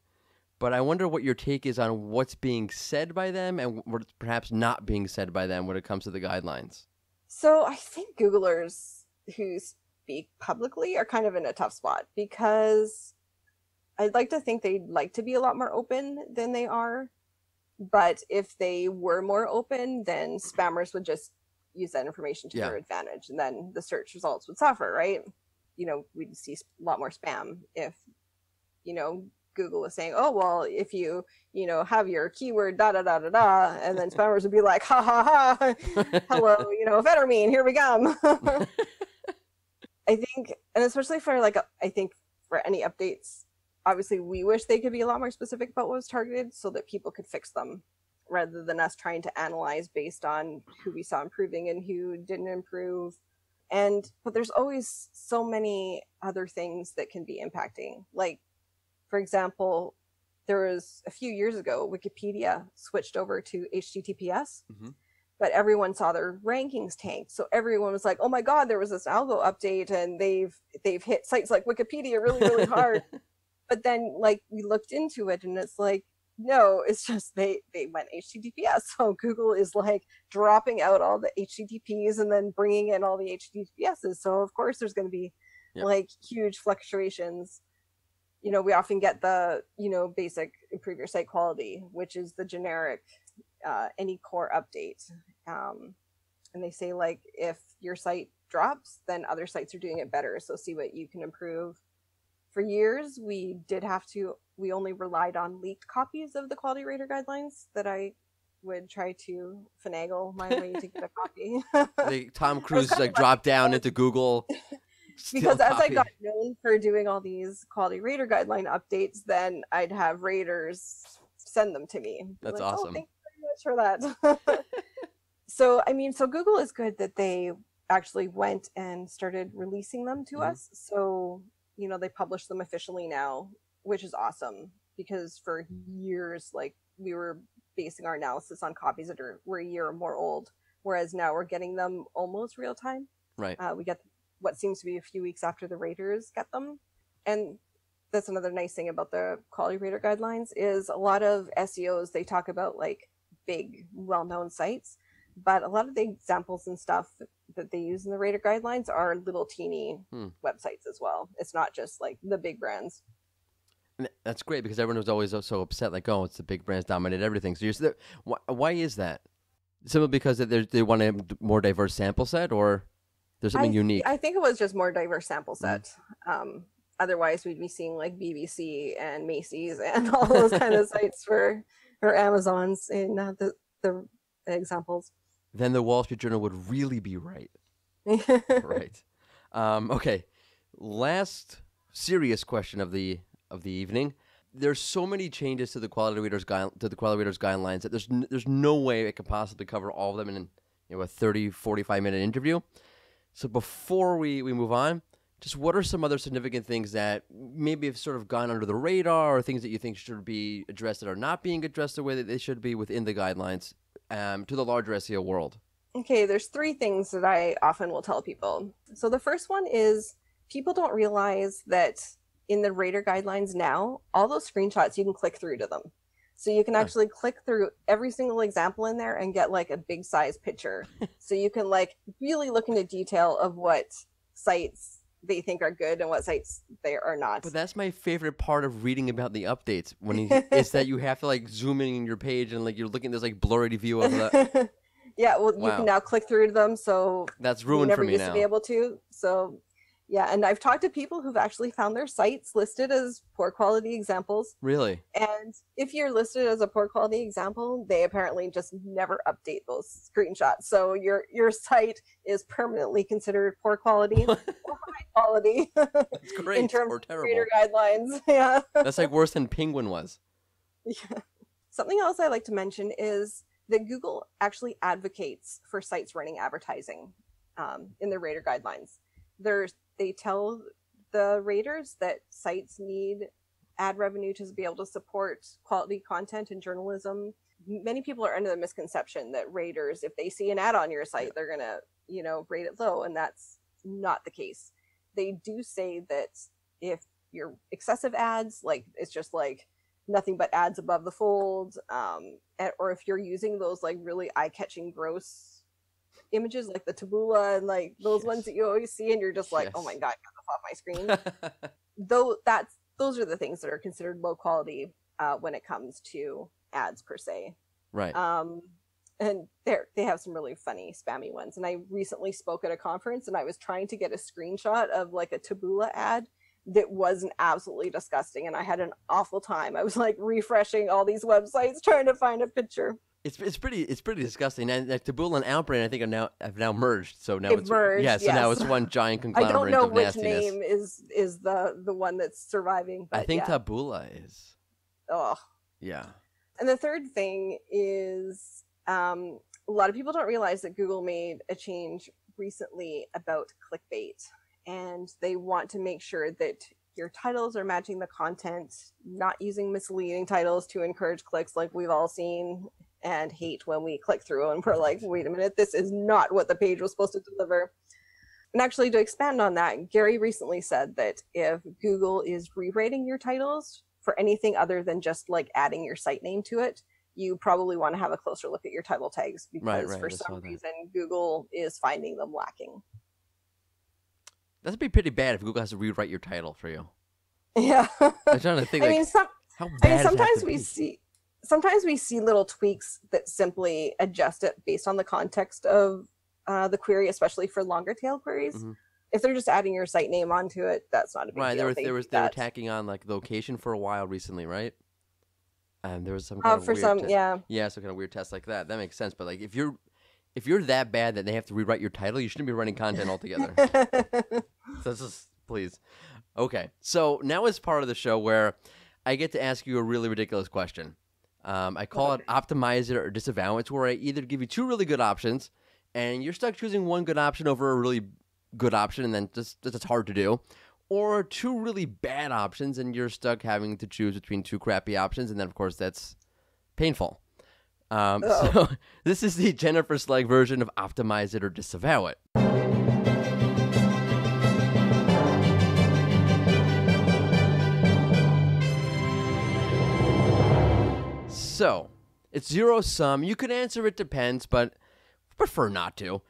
but I wonder what your take is on what's being said by them and what's perhaps not being said by them when it comes to the guidelines. So I think Googlers who speak publicly are kind of in a tough spot, because I'd like to think they'd like to be a lot more open than they are. But if they were more open, then spammers would just use that information to their advantage, and then the search results would suffer, right? We'd see a lot more spam if, Google was saying, oh, well, if you have your keyword da da da da da, and then spammers would be like, ha ha ha, hello, amphetamine, here we come. I think, and especially for I think for any updates, obviously we wish they could be a lot more specific about what was targeted so that people could fix them, rather than us trying to analyze based on who we saw improving and who didn't improve. But there's always so many other things that can be impacting. Like, for example, there was a few years ago, Wikipedia switched over to HTTPS, but everyone saw their rankings tanked. So everyone was like, oh my God, there was this algo update and they've hit sites like Wikipedia really, really hard. But then we looked into it and it's like, no, it's just they went HTTPS. So Google is dropping out all the HTTPs and then bringing in all the HTTPSs. So of course there's going to be huge fluctuations. We often get the, basic improve your site quality, which is the generic any core update. And they say if your site drops, then other sites are doing it better. So see what you can improve. For years, we only relied on leaked copies of the quality rater guidelines that I would try to finagle my way to get a copy. Tom Cruise dropped down into Google. Because as I got known for doing all these quality rater guideline updates, then I'd have raters send them to me. That's awesome. Oh, thank you very much for that. So Google is good that they actually went and started releasing them to us. So they publish them officially now, which is awesome, because for years, we were basing our analysis on copies that were a year or more old, whereas now we're getting them almost real time. Right. We get what seems to be a few weeks after the raters get them. And that's another nice thing about the quality rater guidelines is a lot of SEOs, they talk about like big, well-known sites, but a lot of the examples and stuff that they use in the rater guidelines are little teeny websites as well. It's not just like the big brands. And that's great because everyone was always so upset, like, oh, it's the big brands dominate everything. So why is that? Simply because they want a more diverse sample set, or there's something unique? I think it was just more diverse sample set. Otherwise, we'd be seeing like BBC and Macy's and all those kind of sites for Amazons in the examples. Then the Wall Street Journal would really be right. Right. Okay. Last serious question of the evening. There's so many changes to the quality readers guidelines that there's no way it can possibly cover all of them in a 30, 45-minute interview. So before we move on, just what are some other significant things that maybe have sort of gone under the radar, or things that you think should be addressed that are not being addressed the way that they should be within the guidelines to the larger SEO world? Okay, there's 3 things that I often will tell people. So the first one is people don't realize that in the rater guidelines now, all those screenshots, you can click through to them. So you can actually click through every single example in there and get like a big size picture. So you can like really look into detail of what sites they think are good and what sites they are not. But that's my favorite part of reading about the updates is that you have to like zoom in your page and like you're looking at this like blurry view of the. Yeah, well, you can now click through to them. So that's ruined for me now. You never used to be able to. So yeah, and I've talked to people who've actually found their sites listed as poor quality examples. Really? And if you're listed as a poor quality example, they apparently just never update those screenshots. So your site is permanently considered poor quality or high quality. That's great. In terms or of terrible. rater guidelines. Yeah. That's like worse than Penguin was. Yeah. Something else I like to mention is that Google actually advocates for sites running advertising in their rater guidelines. They tell the raters that sites need ad revenue to be able to support quality content and journalism. Many people are under the misconception that raters, if they see an ad on your site, they're going to, rate it low. And that's not the case. They do say that if you're excessive ads, like it's just like nothing but ads above the fold, or if you're using those like really eye-catching gross images like the taboola and like those ones that you always see and you're just like, oh my god, get this off my screen. Those are the things that are considered low quality when it comes to ads per se. Right. And they have some really funny spammy ones. And I recently spoke at a conference and I was trying to get a screenshot of like a taboola ad that wasn't absolutely disgusting, and I had an awful time. I was like refreshing all these websites trying to find a picture. It's pretty disgusting. And Taboola and Outbrain, I think, have now merged. So now it's merged. Yeah. So now it's one giant conglomerate of nastiness. I don't know which name is the one that's surviving. But I think Taboola is. Oh. Yeah. And the third thing is a lot of people don't realize that Google made a change recently about clickbait, and they want to make sure that your titles are matching the content, not using misleading titles to encourage clicks like we've all seen and hate when we click through and we're like, wait a minute, this is not what the page was supposed to deliver. And actually, to expand on that, Gary recently said that if Google is rewriting your titles for anything other than just like adding your site name to it, you probably want to have a closer look at your title tags, because for some reason Google is finding them lacking. That'd be pretty bad if Google has to rewrite your title for you. Yeah. I'm trying to think. Sometimes we see little tweaks that simply adjust it based on the context of the query, especially for longer tail queries. Mm-hmm. If they're just adding your site name onto it, that's not a big deal. They were tacking on like location for a while recently, right? And there was some kind of some kind of weird test like that. That makes sense. But like if you're that bad that they have to rewrite your title, you shouldn't be running content altogether. So just please. Okay. So now is part of the show where I get to ask you a really ridiculous question. I call it optimize it or disavow it. It's where I either give you 2 really good options and you're stuck choosing one good option over a really good option, and then that's hard to do, or 2 really bad options and you're stuck having to choose between 2 crappy options, and then of course that's painful. So this is the Jennifer Slegg version of optimize it or disavow it. So, it's zero sum. You could answer it depends, but prefer not to.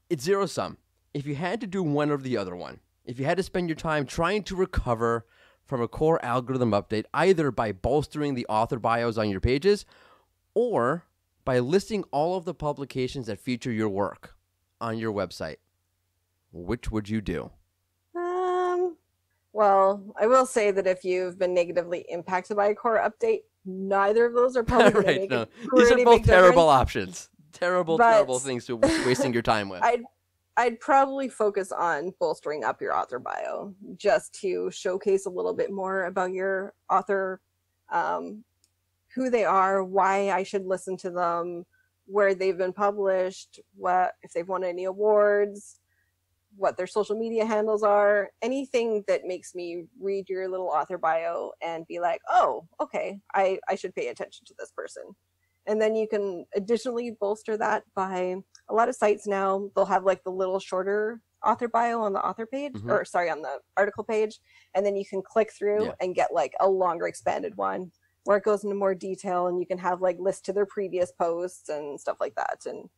It's zero sum. If you had to do one or the other one, if you had to spend your time trying to recover from a core algorithm update, either by bolstering the author bios on your pages or by listing all of the publications that feature your work on your website, which would you do? Well, I will say that if you've been negatively impacted by a core update, neither of those are probably going to make a These are pretty both big terrible difference. options. Terrible But things to wasting your time with. I'd probably focus on bolstering up your author bio just to showcase a little bit more about your author, who they are, why I should listen to them, where they've been published, what if they've won any awards, what their social media handles are, anything that makes me read your little author bio and be like, oh, okay, I should pay attention to this person. And then you can additionally bolster that by a lot of sites now, they'll have like the little shorter author bio on the author page, or sorry, on the article page. And then you can click through and get like a longer expanded one where it goes into more detail, and you can have like lists to their previous posts and stuff like that. And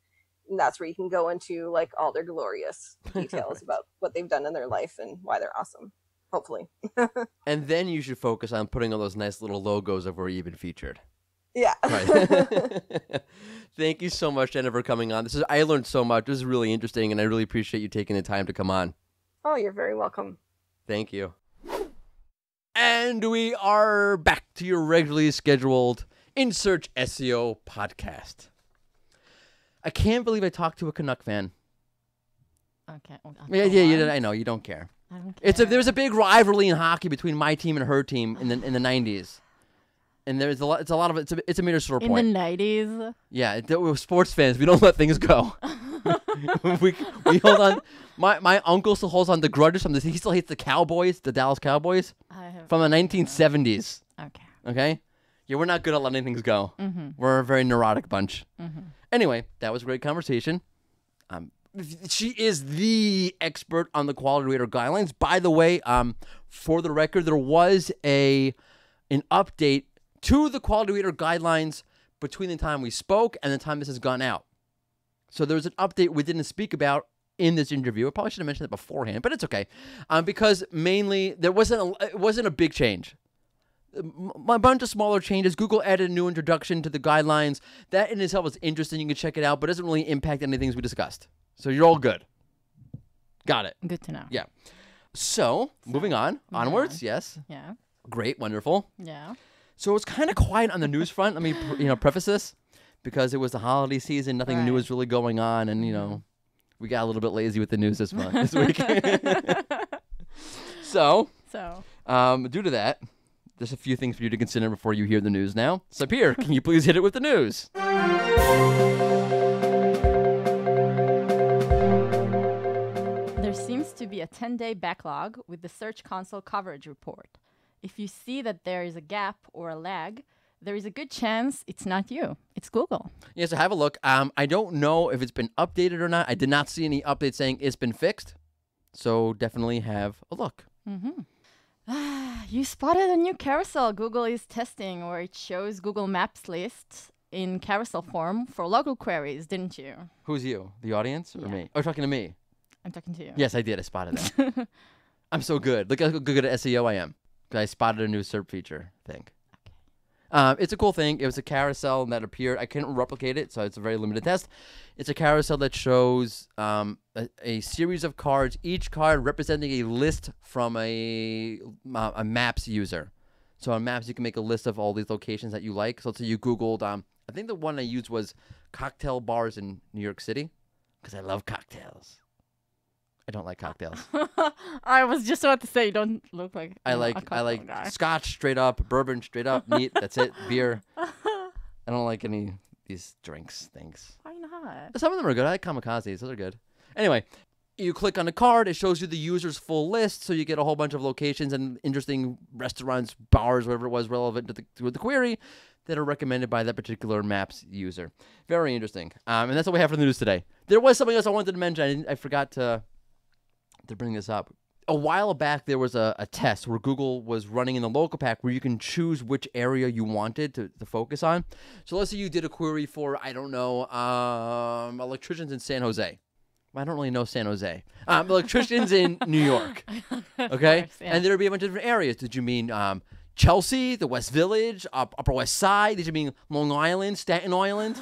that's where you can go into like all their glorious details about what they've done in their life and why they're awesome, hopefully. And then you should focus on putting all those nice little logos of where you've been featured. Yeah. Right. Thank you so much, Jenna, for coming on. I learned so much. This is really interesting, and I really appreciate you taking the time to come on. Oh, you're very welcome. Thank you. And we are back to your regularly scheduled In Search SEO podcast. I can't believe I talked to a Canuck fan. Okay. Yeah, I know you don't care. I don't care. There was a big rivalry in hockey between my team and her team in the 90s. And there's a lot. It's a major sore point. In the 90s. Yeah, we're sports fans. We don't let things go. we hold on. My uncle still holds on to grudges from this. He still hates the Cowboys, the Dallas Cowboys, from the 1970s. Okay. Okay. Yeah, we're not good at letting things go. We're a very neurotic bunch. Anyway, that was a great conversation. She is the expert on the quality rater guidelines. By the way, for the record, there was an update to the quality rater guidelines between the time we spoke and the time this has gone out. So there's an update we didn't speak about in this interview. I probably should have mentioned it beforehand, but it's okay. Because mainly it wasn't a big change. A bunch of smaller changes. Google added a new introduction to the guidelines. That in itself is interesting. You can check it out, but it doesn't really impact any things we discussed. So you're all good. Got it. Good to know. Yeah. So moving on. Onwards. Yes. Yeah. Great. Wonderful. Yeah. So it's kind of quiet on the news front. Let me, preface this because it was the holiday season. Nothing new was really going on, and we got a little bit lazy with the news this week. So, due to that, there's a few things for you to consider before you hear the news now. So, Pierre, can you please hit it with the news? There seems to be a 10-day backlog with the Search Console coverage report. If you see that there is a gap or a lag, there is a good chance it's not you. It's Google. Yeah, so have a look. I don't know if it's been updated or not. I did not see any updates saying it's been fixed. So definitely have a look. You spotted a new carousel Google is testing where it shows Google Maps lists in carousel form for local queries, didn't you? Who's you? The audience or me? Oh, you're talking to me. I'm talking to you. Yes, I did. I spotted that. I'm so good. Look how good at SEO I am. I spotted a new SERP feature thing. Okay. It's a cool thing. It was a carousel that appeared. I couldn't replicate it, so it's a very limited test. It's a carousel that shows a series of cards, each card representing a list from a Maps user. So on Maps, you can make a list of all these locations that you like. So you Googled, I think the one I used was cocktail bars in New York City because I love cocktails. I don't like cocktails. I was just about to say, you don't look like I like guy. Scotch straight up, bourbon straight up, neat. That's it. Beer. I don't like any of these drinks things. Why not? Some of them are good. I like kamikazes. Those are good. Anyway, you click on the card. It shows you the user's full list, so you get a whole bunch of locations and interesting restaurants, bars, whatever it was relevant to the query that are recommended by that particular Maps user. Very interesting. And that's what we have for the news today. There was something else I wanted to mention. I forgot to bring this up. a while back, there was a test where Google was running in the local pack where you can choose which area you wanted to focus on. So let's say you did a query for, I don't know, electricians in San Jose. I don't really know San Jose. Electricians in New York. Okay? Course, yeah. And there would be a bunch of different areas. Did you mean Chelsea, the West Village, Upper West Side? Did you mean Long Island, Staten Island?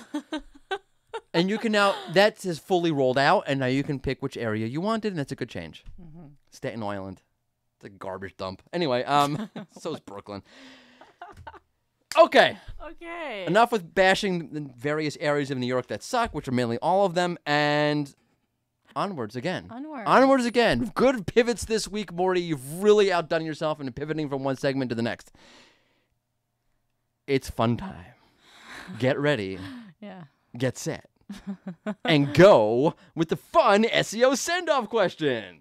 And you can now, that is fully rolled out, and now you can pick which area you wanted, and that's a good change. Mm-hmm. Staten Island. It's a garbage dump. Anyway, so is Brooklyn. Okay. Okay. Enough with bashing the various areas of New York that suck, which are mainly all of them, and onwards again. Onwards again. Good pivots this week, Morty. You've really outdone yourself in pivoting from one segment to the next. It's fun time. Get ready. Yeah. Get set. And go with the fun SEO send-off question.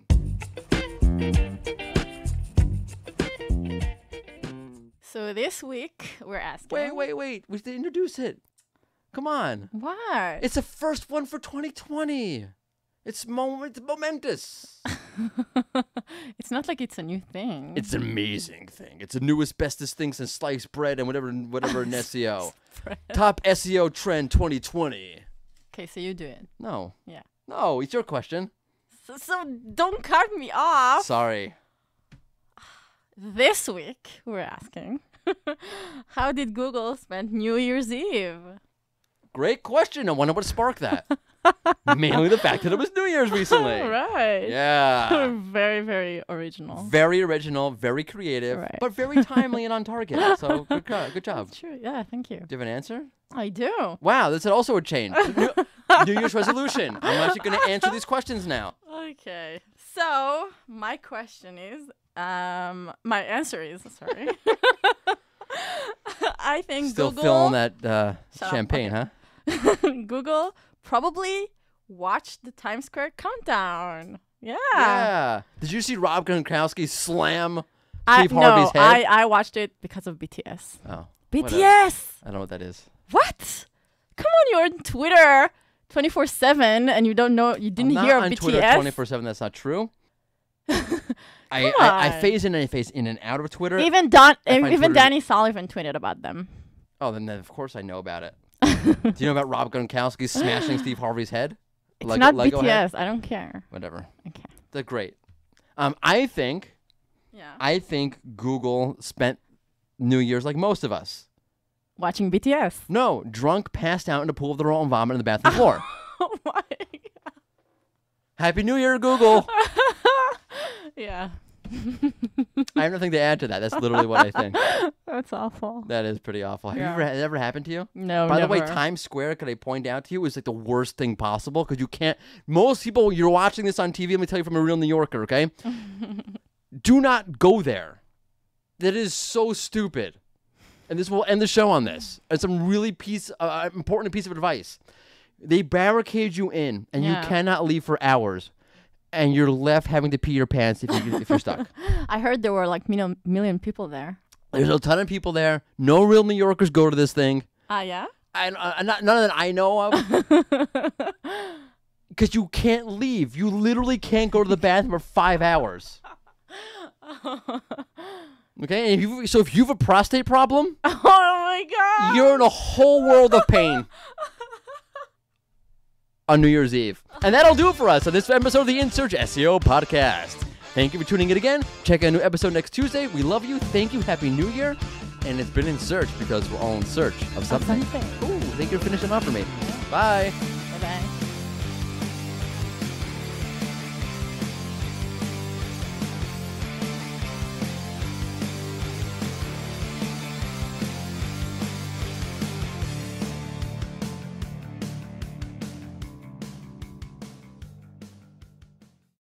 So this week we're asking. Wait. We have to introduce it. Come on. What? It's the first one for 2020. It's momentous. It's not like it's a new thing. It's an amazing thing. It's the newest, bestest thing since sliced bread and whatever in SEO. Top SEO trend 2020. Okay, so you do it. No. Yeah. No, it's your question. So don't cut me off. Sorry. This week we're asking, how did Google spend New Year's Eve? Great question. I wonder what sparked that. Mainly the fact that it was New Year's recently. Right. Yeah. Very, very original. Very original, very creative, Right. but very timely and on target. So good job. That's true. Yeah, thank you. Do you have an answer? I do. Wow, this is also a change. New Year's resolution. I'm actually going to answer these questions now. Okay. So my question is, my answer is, sorry. I think Still Google... feeling that Shut up, champagne, okay. huh? Google probably watched the Times Square countdown. Yeah. Yeah. Did you see Rob Gronkowski slam Steve Harvey's no, head? I watched it because of BTS. Oh. BTS! I don't know what that is. What? Come on, you're on Twitter 24/7 and you don't know, you didn't hear of I'm not on BTS? Twitter 24/7. That's not true. I phase in and out of Twitter. Even Twitter- Danny Sullivan tweeted about them. Oh, then of course I know about it. Do you know about Rob Gronkowski smashing Steve Harvey's head? It's not Lego BTS. head? I don't care. Whatever. Okay. They're great. I think Yeah. Google spent New Year's like most of us. Watching BTS. No, drunk, passed out in a pool of their own vomit on the bathroom floor. Oh my. Happy New Year, Google. Yeah. I have nothing to add to that. That's literally what I think. That's awful. That is pretty awful. Has it ever happened to you? No, By never. the way, Times Square, could I point out to you, is like the worst thing possible because you can't. Most people, you're watching this on TV. Let me tell you from a real New Yorker, okay? Do not go there. That is so stupid. And this will end the show on this. It's some really important piece of advice. They barricade you in, and you cannot leave for hours. And you're left having to pee your pants if you're stuck. I heard there were like million people there. There's a ton of people there. No real New Yorkers go to this thing. Yeah? None that I know of. Because you can't leave. You literally can't go to the bathroom for 5 hours. Okay? And if you have a prostate problem, Oh my god! you're in a whole world of pain. On New Year's Eve. And that'll do it for us on this episode of the In Search SEO podcast. Thank you for tuning in again. Check out a new episode next Tuesday. We love you. Thank you. Happy New Year. And it's been In Search because we're all in search of something. Ooh, thank you for finishing off for me. Bye.